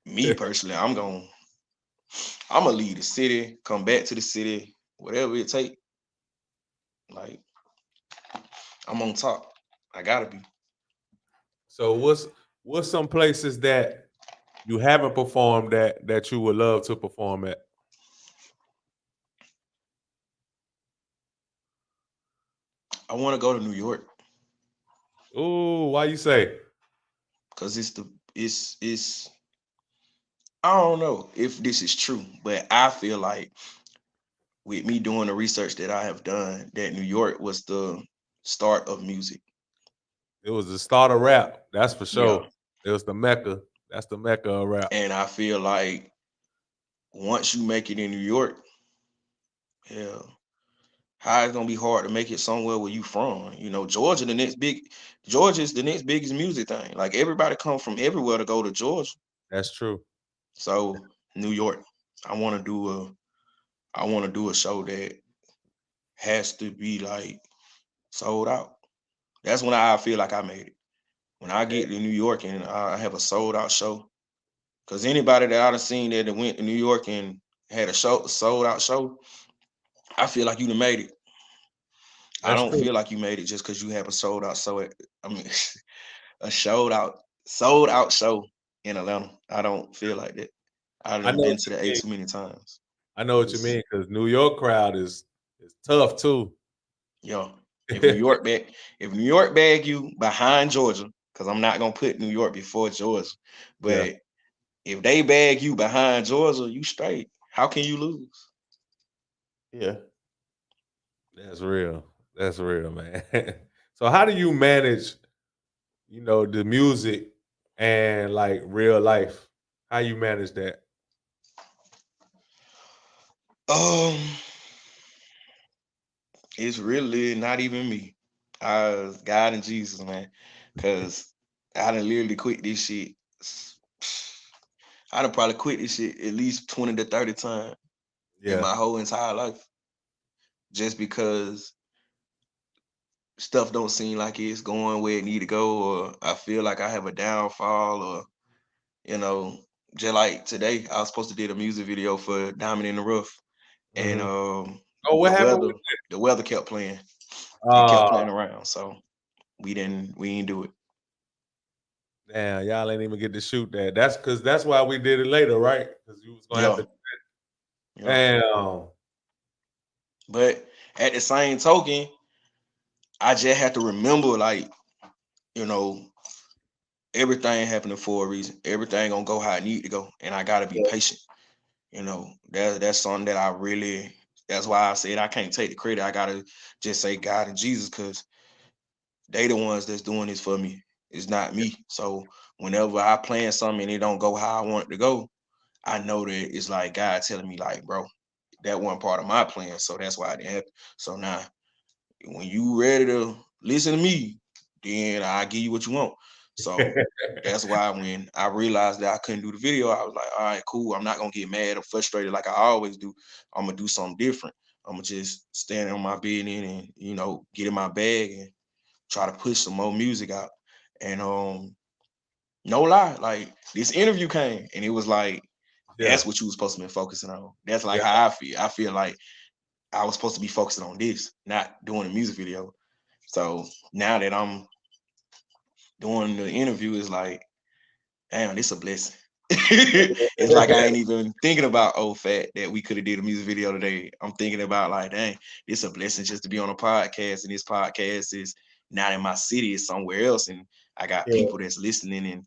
me personally, I'm gonna leave the city, come back to the city, whatever it take. Like I'm on top. I gotta be. So what's some places that you haven't performed that you would love to perform at? I want to go to New York Ooh, why you say? because it's I don't know if this is true, but I feel like with me doing the research that I have done, that New York was the start of music. It was the start of rap, that's for Yeah. sure. It was the Mecca. That's the Mecca of rap. And I feel like once you make it in New York, hell, how it's gonna be hard to make it somewhere where you from. You know, Georgia's the next biggest music thing. Like everybody come from everywhere to go to Georgia. That's true. So New York, I want to do a show that has to be like sold out. That's when I feel like I made it. When I get to New York and I have a sold out show, because anybody that I've seen that went to New York and had a sold out show, I feel like you done made it. I That's don't true. feel like you made it just because you have a sold out show. I mean, a sold out show in Atlanta. I don't feel like that. I I done know been what to you the A mean. too many times. I know what you It's mean because New York crowd is tough too. yo. If New York bag you behind Georgia, because I'm not gonna put New York before Georgia, Yeah, but if they bag you behind Georgia, you straight. How can you lose? Yeah. that's real. That's real, man. So how do you manage, the music and like real life? How you manage that? Um, it's really not even me. God and Jesus, man. Cause I done literally quit this shit. I done probably quit this shit at least 20 to 30 times in Yeah, my whole entire life. Just because stuff don't seem like it's going where it need to go, or I feel like I have a downfall, or you know, just like today, I was supposed to do a music video for Diamond in the Rough, and hmm. Oh, what the happened weather with? the weather kept playing. It kept Uh playing around, so we didn't do it. Damn, y'all ain't even get to shoot that. That's why we did it later, right? Because you was gonna have Yeah, to. yeah. Damn. But at the same token, I just have to remember, like, you know, everything happening for a reason. Everything gonna go how it need to go, and I gotta be patient. That's something that I really. That's why I said I can't take the credit. I gotta just say God and Jesus, because they the ones that's doing this for me. It's not me. So whenever I plan something and it don't go how I want it to go, I know that it's like God telling me, like, bro, that wasn't part of my plan. So that's why it didn't happen. So now when you ready to listen to me, then I give you what you want. So that's why when I realized that I couldn't do the video, I was like, all right, cool. I'm not gonna get mad or frustrated like I always do. I'm gonna do something different. I'm gonna just stand on my bed and get in my bag and try to push some more music out. And no lie, like this interview came and it was like Yeah, that's what you was supposed to be focusing on. That's like yeah, how I feel. I feel like I was supposed to be focusing on this, not doing a music video. So now that I'm doing the interview, it's like, damn, this a blessing. It's like I ain't even thinking about old fat that we could have did a music video today. I'm thinking about like, dang, this a blessing just to be on a podcast, and this podcast is not in my city, it's somewhere else, and I got yeah, people that's listening and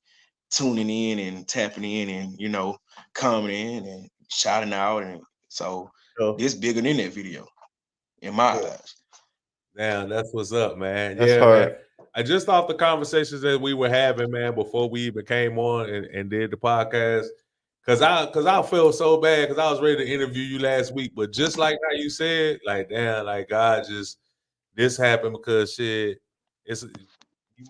tuning in and tapping in and coming in and shouting out, and so So, this bigger than that video in my yeah. eyes. Damn, that's what's up, man. that's Yeah, man. hard. I just thought the conversations that we were having, man, before we even came on and did the podcast. Cause I felt so bad because I was ready to interview you last week, but just like how you said, like damn, like God just this happened because shit, it's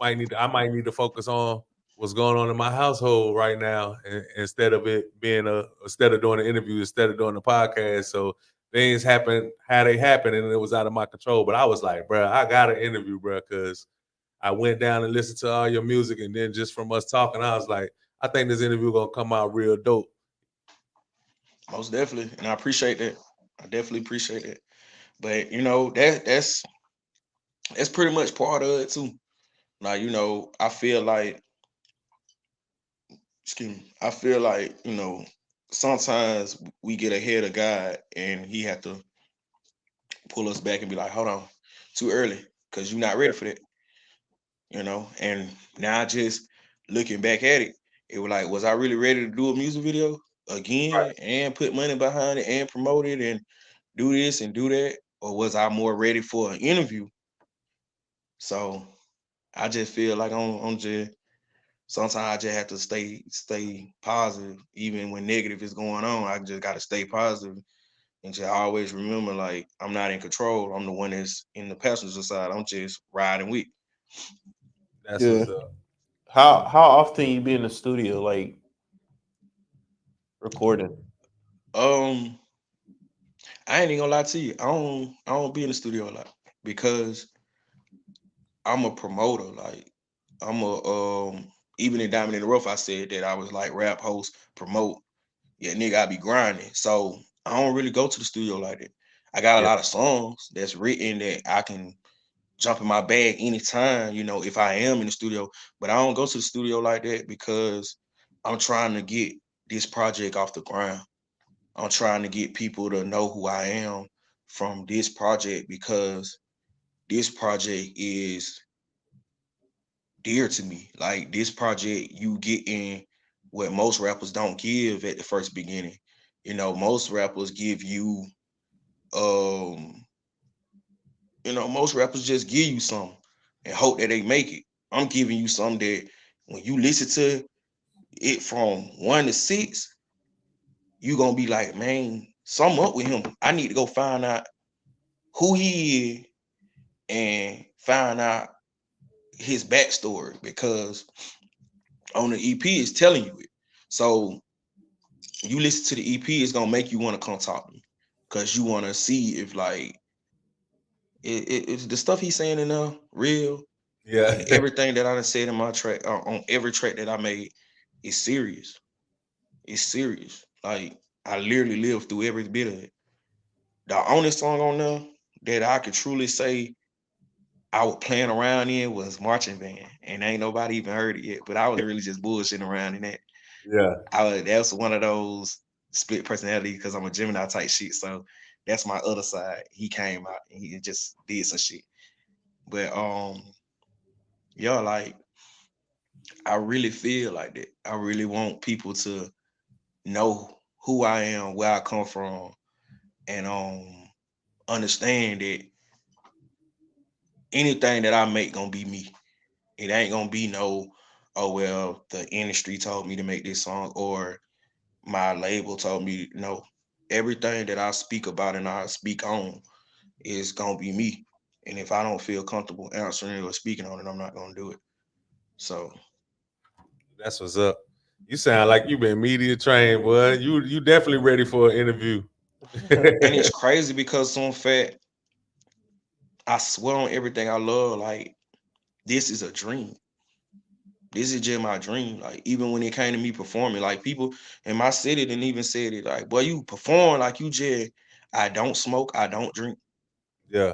I might need to focus on what's going on in my household right now, instead of it being instead of doing an interview, instead of doing the podcast. So things happen how they happen, and it was out of my control. But I was like, bro, I got an interview, bro, because I went down and listened to all your music, and then just from us talking, I was like, I think this interview gonna come out real dope. Most definitely, and I appreciate that. I definitely appreciate it. But you know that's pretty much part of it too. Like I feel like, excuse me, I feel like sometimes we get ahead of God, and He have to pull us back and be like, hold on, too early, because you're not ready for that. And now just looking back at it, it was like, was I really ready to do a music video again and put money behind it and promote it and do this and do that? Or was I more ready for an interview? So I just feel like I'm just sometimes I just have to stay positive, even when negative is going on. I just gotta stay positive and just always remember, like, I'm not in control. I'm the one that's in the passenger side. I'm just riding with. That's Yeah. what's up. How often you be in the studio, like recording? Um, I ain't even gonna lie to you. I don't be in the studio a lot because I'm a promoter. Like, I'm a even in Diamond in the Rough, I said that I was like rap host, promote. Yeah, nigga, I be grinding. So I don't really go to the studio like that. I got a Yeah, lot of songs that's written that I can jump in my bag anytime, if I am in the studio. But I don't go to the studio like that because I'm trying to get this project off the ground. I'm trying to get people to know who I am from this project because this project is dear to me. Like, this project, you get in what most rappers don't give at the first beginning. Most rappers give you um most rappers just give you something and hope that they make it. I'm giving you something that when you listen to it from 1 to 6, you gonna be like, man, something up with him. I need to go find out who he is and find out his backstory, because on the EP it's telling you it. So you listen to the EP, it's gonna make you want to come talk to me because you want to see if, like, it's the stuff he's saying in there real. yeah, And everything that I done said in my track, on every track that I made, is serious. It's serious. Like, I literally lived through every bit of it. The only song on there that I could truly say I was playing around in was Marching Band, and ain't nobody even heard it yet. But I was really just bullshitting around in that. yeah. That's one of those split personality because I'm a Gemini type shit. So that's my other side. He came out and he just did some shit. But yeah, like, I really feel like that. I really want people to know who I am, where I come from, and understand that anything that I make gonna be me. It ain't gonna be no, oh well, the industry told me to make this song or my label told me no. Everything that I speak about and I speak on is gonna be me. And if I don't feel comfortable answering it or speaking on it, I'm not gonna do it. So, That's what's up. You sound like you been media trained, boy. You definitely ready for an interview. and it's crazy because some fact, I swear on everything I love, like, this is a dream. This is just my dream. Like, even when it came to me performing, like, people in my city didn't even say it. Like, boy, you perform like you just. I don't smoke. I don't drink. Yeah,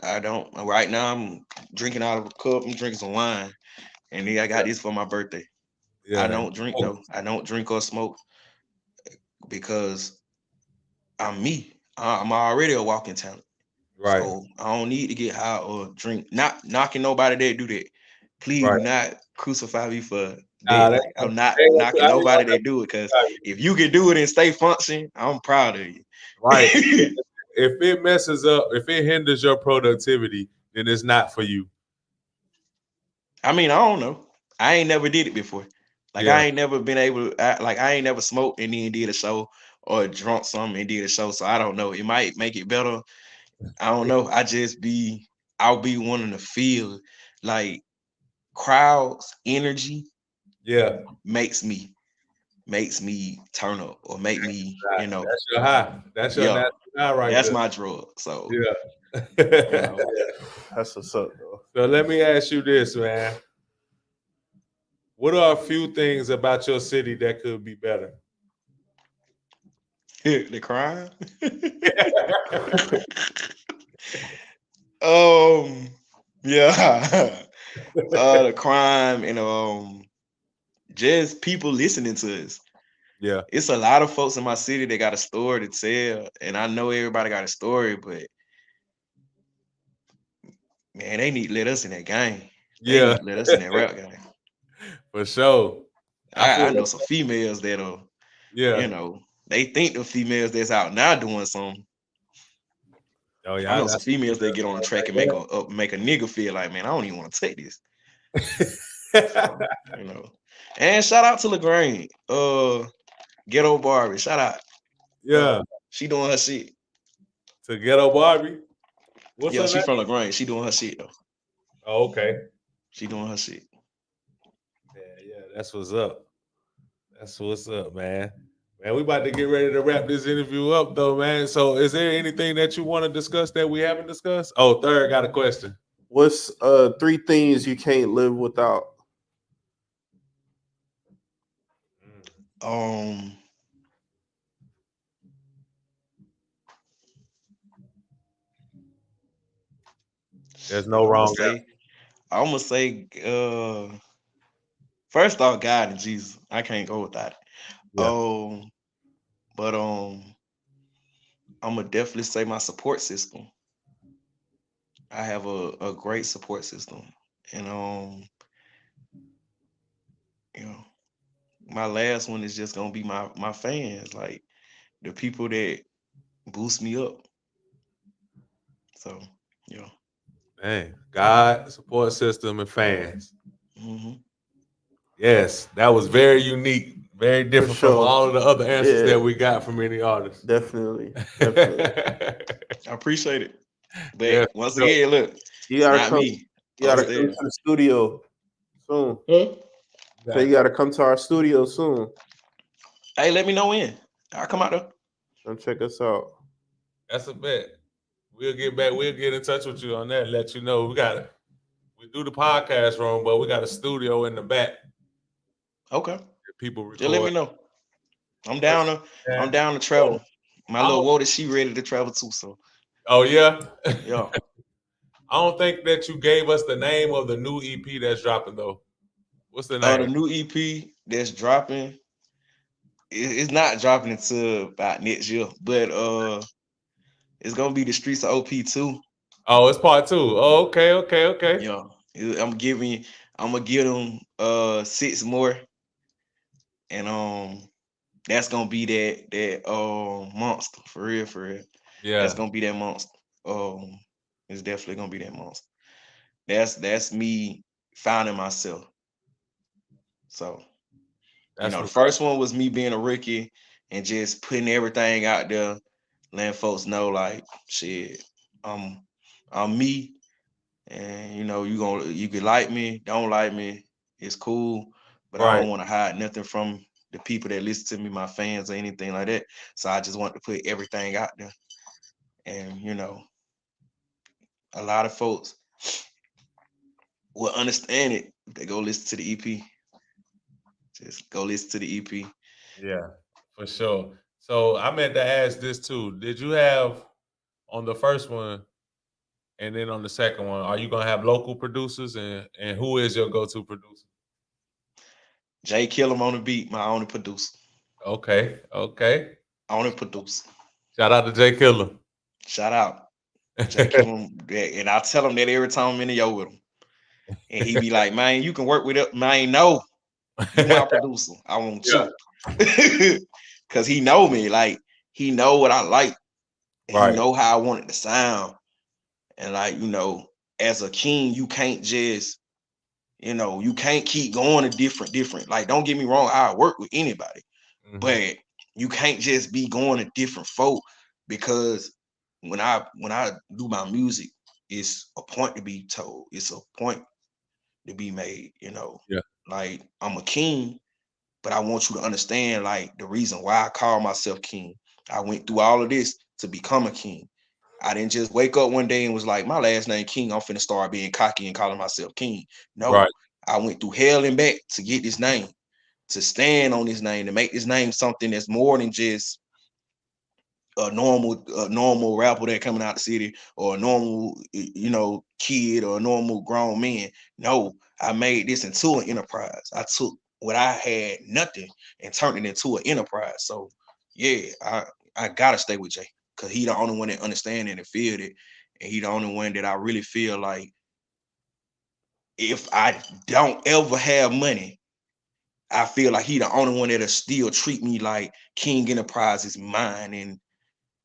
I don't. Right now, I'm drinking out of a cup. I'm drinking some wine, and then I got this for my birthday. I yeah. don't drink though. I don't drink or smoke because I'm me. I'm already a walking talent. Right, So I don't need to get high or drink. Not knocking nobody that do that. Please right. do not crucify me for Nah, that. Like, I'm not I ain't knocking gonna nobody that do it, because if you can do it and stay functioning, I'm proud of right. you. If it messes up, if it hinders your productivity, then it's not for you. I mean, I don't know. I ain't never did it before. Like, Yeah, I ain't never been able to, I ain't never smoked and then did a show or drunk something and did a show. So I don't know. It might make it better. I don't know. I'll be wanting to feel like crowds energy Yeah. makes me turn up or make me, That's your high. That's your yeah, natural high right that's there. my drug. So, Yeah. That's what's up, though. So let me ask you this, man. What are a few things about your city that could be better? the crime. Yeah. The crime and just people listening to us. Yeah. It's a lot of folks in my city that got a story to tell, and I know everybody got a story, but man, they need to let us in that game. They Yeah, need to let us in that rap game. for sure. I feel I know like, some females that are, yeah. they think the females that's out now doing something. Oh I yeah, I know some got some females that get on the track and make females make a nigga feel like, man, I don't even want to take this. like that. So, And shout out to LaGrange. Ghetto Barbie. Shout out. Yeah, She doing her shit. to Ghetto Barbie. What's Yeah, her she name? from LaGrange. She doing her shit though. Oh, okay. She doing her shit. Yeah, that's what's up. That's what's up, man. Man, we about to get ready to wrap this interview up, though, man. So, is there anything that you want to discuss that we haven't discussed? Oh, Third got a question. What's 3 things you can't live without? Um, There's no I'm gonna wrong say, I'm gonna say, first off, God and Jesus. I can't go without it. Yeah. But I'm gonna definitely say my support system. I have a great support system, and you know, my last one is just gonna be my fans, like the people that boost me up. So, yeah. Man, God, support system, and fans. hmm Yes, that was very unique, very For different from sure. all of the other answers Yeah, that we got from any artists. definitely. Definitely. I appreciate it. But Yeah, once for again, look, You it's gotta not come. me You gotta come upstairs. to the studio soon. Huh? So you gotta come to our studio soon. Hey, let me know when. I'll come out there. Come check us out. That's a bet. We'll get back. We'll get in touch with you on that. And let you know we do the podcast room, but we got a studio in the back. Okay. That people Just let record. me know. I'm down to I'm Man. down to travel. My I little don't- water, she ready to travel too. So Oh yeah. yeah. I don't think that you gave us the name of the new EP that's dropping though. What's the The name? new EP that's dropping, it's not dropping until about next year, but it's gonna be the streets of OP2. Oh, it's part two. Oh, okay. Yeah. I'm gonna give them 6 more, and that's gonna be that monster for real, for real. That's Yeah, gonna be that monster. Um, it's definitely gonna be that monster. That's me finding myself. So, that's the what's up. first one was me being a rookie and just putting everything out there, letting folks know like shit, I'm I'm me, and you can like me, don't like me, it's cool, but I Right. don't want to hide nothing from the people that listen to me, my fans or anything like that. So I just want to put everything out there, and a lot of folks will understand it if they go listen to the EP. Just go listen to the EP. Yeah, for sure. So I meant to ask this too. Did you have on the first one and then on the second one, are you gonna have local producers and who is your go-to producer? Jay Killam on the beat, my only producer. Okay. Only producer. Shout out to Jay Killer. Shout out. Jay Killam. And I tell him that every time I'm in the yo with him. And he be like, man, you can work with it. Man, no, you my producer. I want Yeah. you. Cause he know me. Like, he know what I like. And he Right. know how I want it to sound. And like, as a king, you can't just, you can't keep going to different. Like, don't get me wrong, I work with anybody. Mhm. But you can't just be going to different folk, because when I do my music, it's a point to be told. It's a point to be made. Yeah. Like, I'm a king, but I want you to understand, like, the reason why I call myself king. I went through all of this to become a king. I didn't just wake up one day and was like, my last name King, I'm finna start being cocky and calling myself king. No, Right. I went through hell and back to get this name, to stand on this name, to make this name something that's more than just a normal rapper that coming out the city, or a normal, kid, or a normal grown man. No, I made this into an enterprise. I took what I had nothing and turned it into an enterprise. So yeah, I gotta stay with Jay, because he the only one that understand it and feel it, and he the only one that I really feel like, if I don't ever have money, I feel like he the only one that'll still treat me like King Enterprise is mine and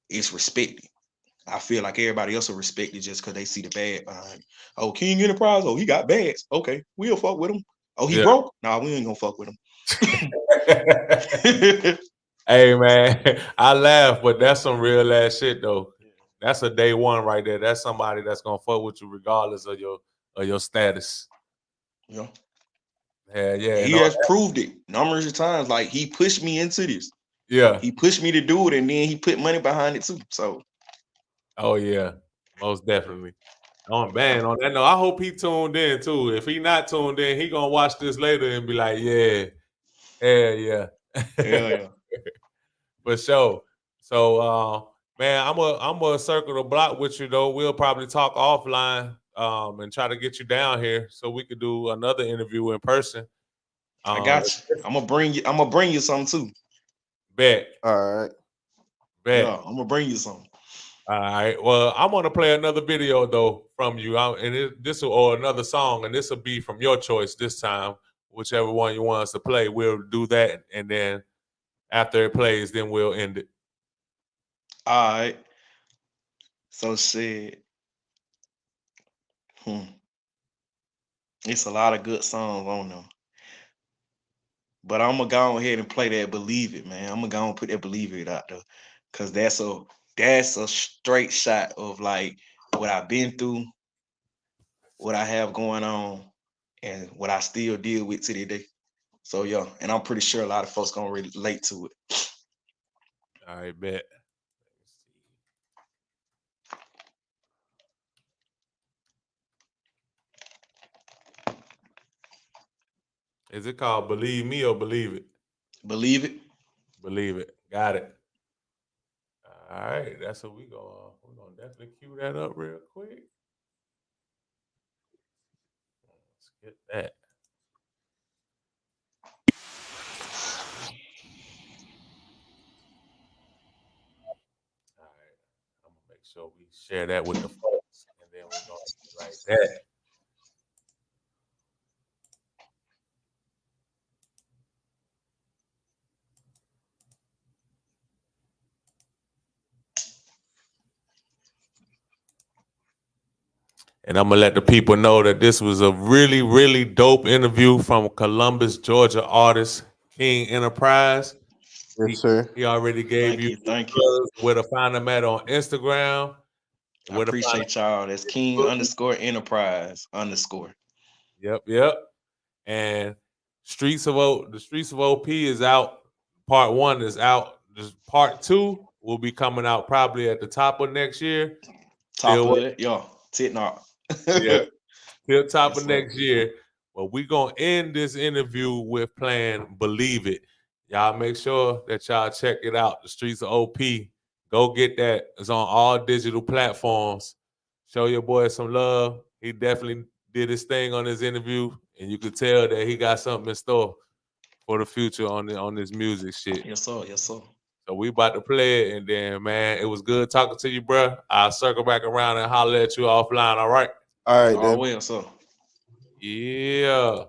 it's respected. I feel like everybody else will respect it just because they see the bad behind it. Oh, King Enterprise. Oh, he got bags. Okay, we'll fuck with him. Oh, he Yeah. broke. Nah, we ain't gonna fuck with him. Hey man, I laugh, but that's some real ass shit though. That's a day one right there. That's somebody that's gonna fuck with you regardless of your status. Yeah. Yeah. And he No, has proved it numerous of times. Like, he pushed me into this. yeah. He pushed me to do it, and then he put money behind it too. So Oh yeah, most definitely. On man, on that note, I hope he tuned in too. If he not tuned in, he gonna watch this later and be like, yeah. yeah, yeah. For sure. So, man, I'm gonna circle the block with you though. We'll probably talk offline, and try to get you down here so we could do another interview in person. I got you. I'm gonna bring you something too. Bet, All right. Yeah, bet. I'm gonna bring you something. All right. Well, I'm gonna play another video though from you, or another song, and this will be from your choice this time. Whichever one you want us to play, we'll do that, and then after it plays, then we'll end it. All right. So shit. It's a lot of good songs on them. But I'm gonna go ahead and play that Believe It, man. I'm gonna go and put that Believe It out there. Cause that's a straight shot of like what I've been through, what I have going on, and what I still deal with to this day. So yeah, and I'm pretty sure a lot of folks gonna relate to it. All right, bet. Is it called Believe Me or Believe It? Believe It. Believe It. Got it. All right, that's what we're gonna definitely cue that up real quick. Let's get that. All right, I'm gonna make sure we share that with the folks, and then we're gonna do it like that. And I'm gonna let the people know that this was a really, really dope interview from Columbus, Georgia artist King Enterprise. Yes, sir. He already gave Thank you you, thank you. where to find him at on Instagram, I where to find him appreciate y'all. That's King on Facebook. _Enterprise_. Yep. And the Streets of OP is out. Part 1 is out. Part 2 will be coming out probably at the top of next year. Top Still of waiting. it, yo. Titnot. Yeah. Till top Yes, of sir. next year. But we gonna end this interview with playing Believe It. Y'all make sure that y'all check it out. The Streets of OP. Go get that. It's on all digital platforms. Show your boy some love. He definitely did his thing on this interview, and you could tell that he got something in store for the future on this music shit. Yes, sir. Yes, sir. So we about to play it, and then man, it was good talking to you, bro. I'll circle back around and holler at you offline. All right. All right, All then. well, sir. Yeah.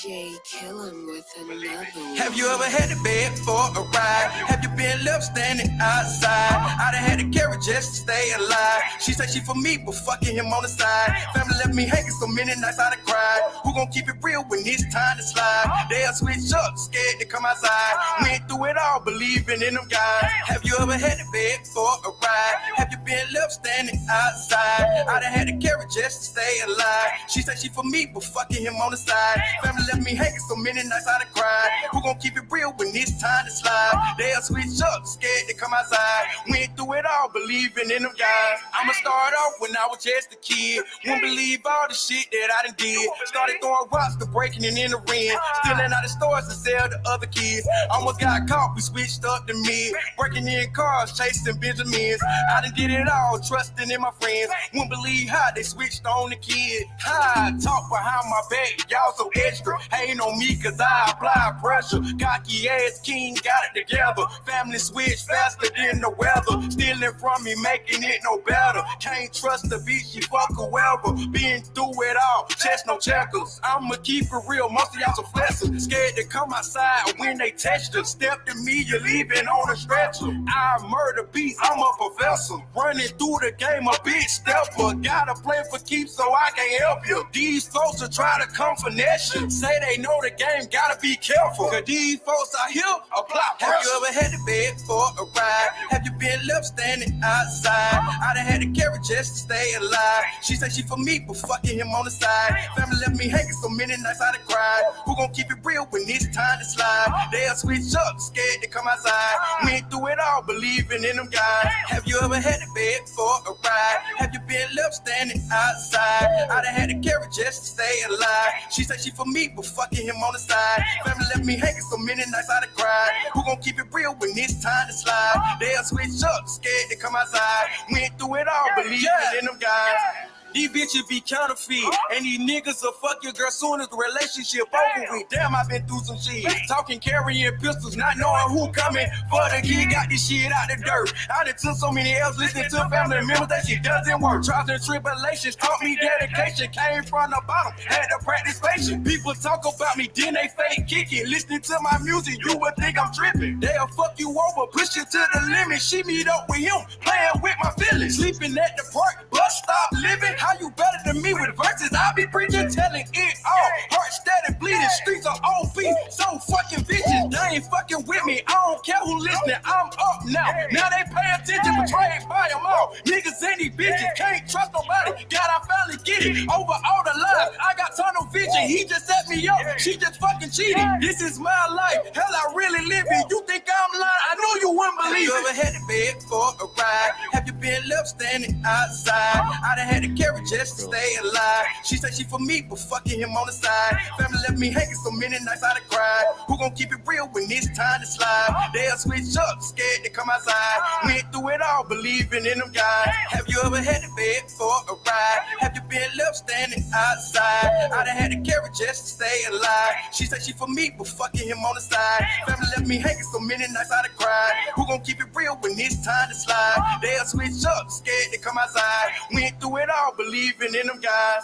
DJ kill him with another one. Have you ever had to beg for a ride? Have you been left standing outside? I done had to carry just to stay alive. She said she for me, but fucking him on the side. Family left me hanging so many nights I done cried. Who gon' keep it real when it's time to slide? They'll switch up, scared to come outside. Went through it all, believing in them guys. Have you ever had to beg for a ride? Have you been left standing outside? I done had to carry just to stay alive. She said she for me, but fucking him on the side. Family left me hanging so many nights I done cried. Who gon' keep it real when it's time to slide? They'll switch up, scared to come outside. Went through it all, believing in them guys. I'ma start off when I was just a kid. Wouldn't believe all the shit that I done did. Started throwing rocks to breaking and entering. Stealing out of stores to sell to other kids. Almost got caught, we switched up to me. Breaking in cars, chasing Benjamins. I done did it all, trusting in my friends. Wouldn't believe how they switched on the kid. How I talk behind my back, y'all so extra. Hating on me cause I apply pressure. Cocky ass king got it together. Family switch faster than the weather. Stealing from me, making it no better. Can't trust the bitch, she fuck whoever. Been through it all, chest no checkers. I'ma keep it real, most of y'all some flexers. Scared to come outside when they test you. Step to me, you're leaving on a stretcher. I murder beats, I'm a professor. Running through the game, a big stepper. Gotta play for keeps so I can't help you. These folks will try to come finesse you. Say they know the game, gotta be careful. Cause these folks out here apply pressure. Have you ever had to beg for a ride? Have you been left standing outside? I done had to carry just to stay alive. She said she for me, but fucking him on the side. Family left me hanging so many nights I done cried. Who gon' keep it real when it's time to slide? They'll switch up, scared to come outside. Went through it all, believing in them guys. Have you ever had to beg for a ride? Have you been left standing outside? I done had to carry just to stay alive. She said she for me, but fucking him on the side. Family left me hanging so many nights I done cried. Who gon' keep it real when it's time to slide? They'll switch up, scared to come outside. Went through it all, believing in them guys. These bitches be counterfeit, and these niggas will fuck your girl soon as the relationship over with. Damn, I been through some shit. Talking, carrying pistols, not knowing who coming for the kid. Got this shit out the dirt. I done took so many L's, listening to family members, that shit doesn't work. Trials and tribulations taught me dedication. Came from the bottom, had to practice patience. People talk about me, then they fake kick it. Listening to my music, you would think I'm tripping. They'll fuck you over, push you to the limit. She meet up with him, playing with my feelings. Sleeping at the park, bus stop living. How you better than me with verses? I be preaching, telling it all. Heart steady bleeding, streets are OP, so fucking vicious. They ain't fucking with me, I don't care who listening. I'm up now. Now they pay attention, betrayed by them all. Niggas and these bitches, can't trust nobody. God, I finally get it. Over all the lies, I got tunnel vision. He just set me up, she just fucking cheated. This is my life, hell I really live it. You think I'm lying? I know you wouldn't believe it. Have you ever had to beg for a ride? Have you been left standing outside? I done had to carry just to stay alive. She said she for me, but fucking him on the side. Family left me hanging so many nights I done cried. Who gon' keep it real when it's time to slide? They'll switch up, scared to come outside. Went through it all, believing in them guys. Have you ever had to beg for a ride? Have you been left standing outside? I done had to carry just to stay alive. She said she for me, but fucking him on the side. Family left me hanging so many nights I done cried. Who gon' keep it real when it's time to slide? They'll switch up, scared to come outside. Went through it all, believing in them guys.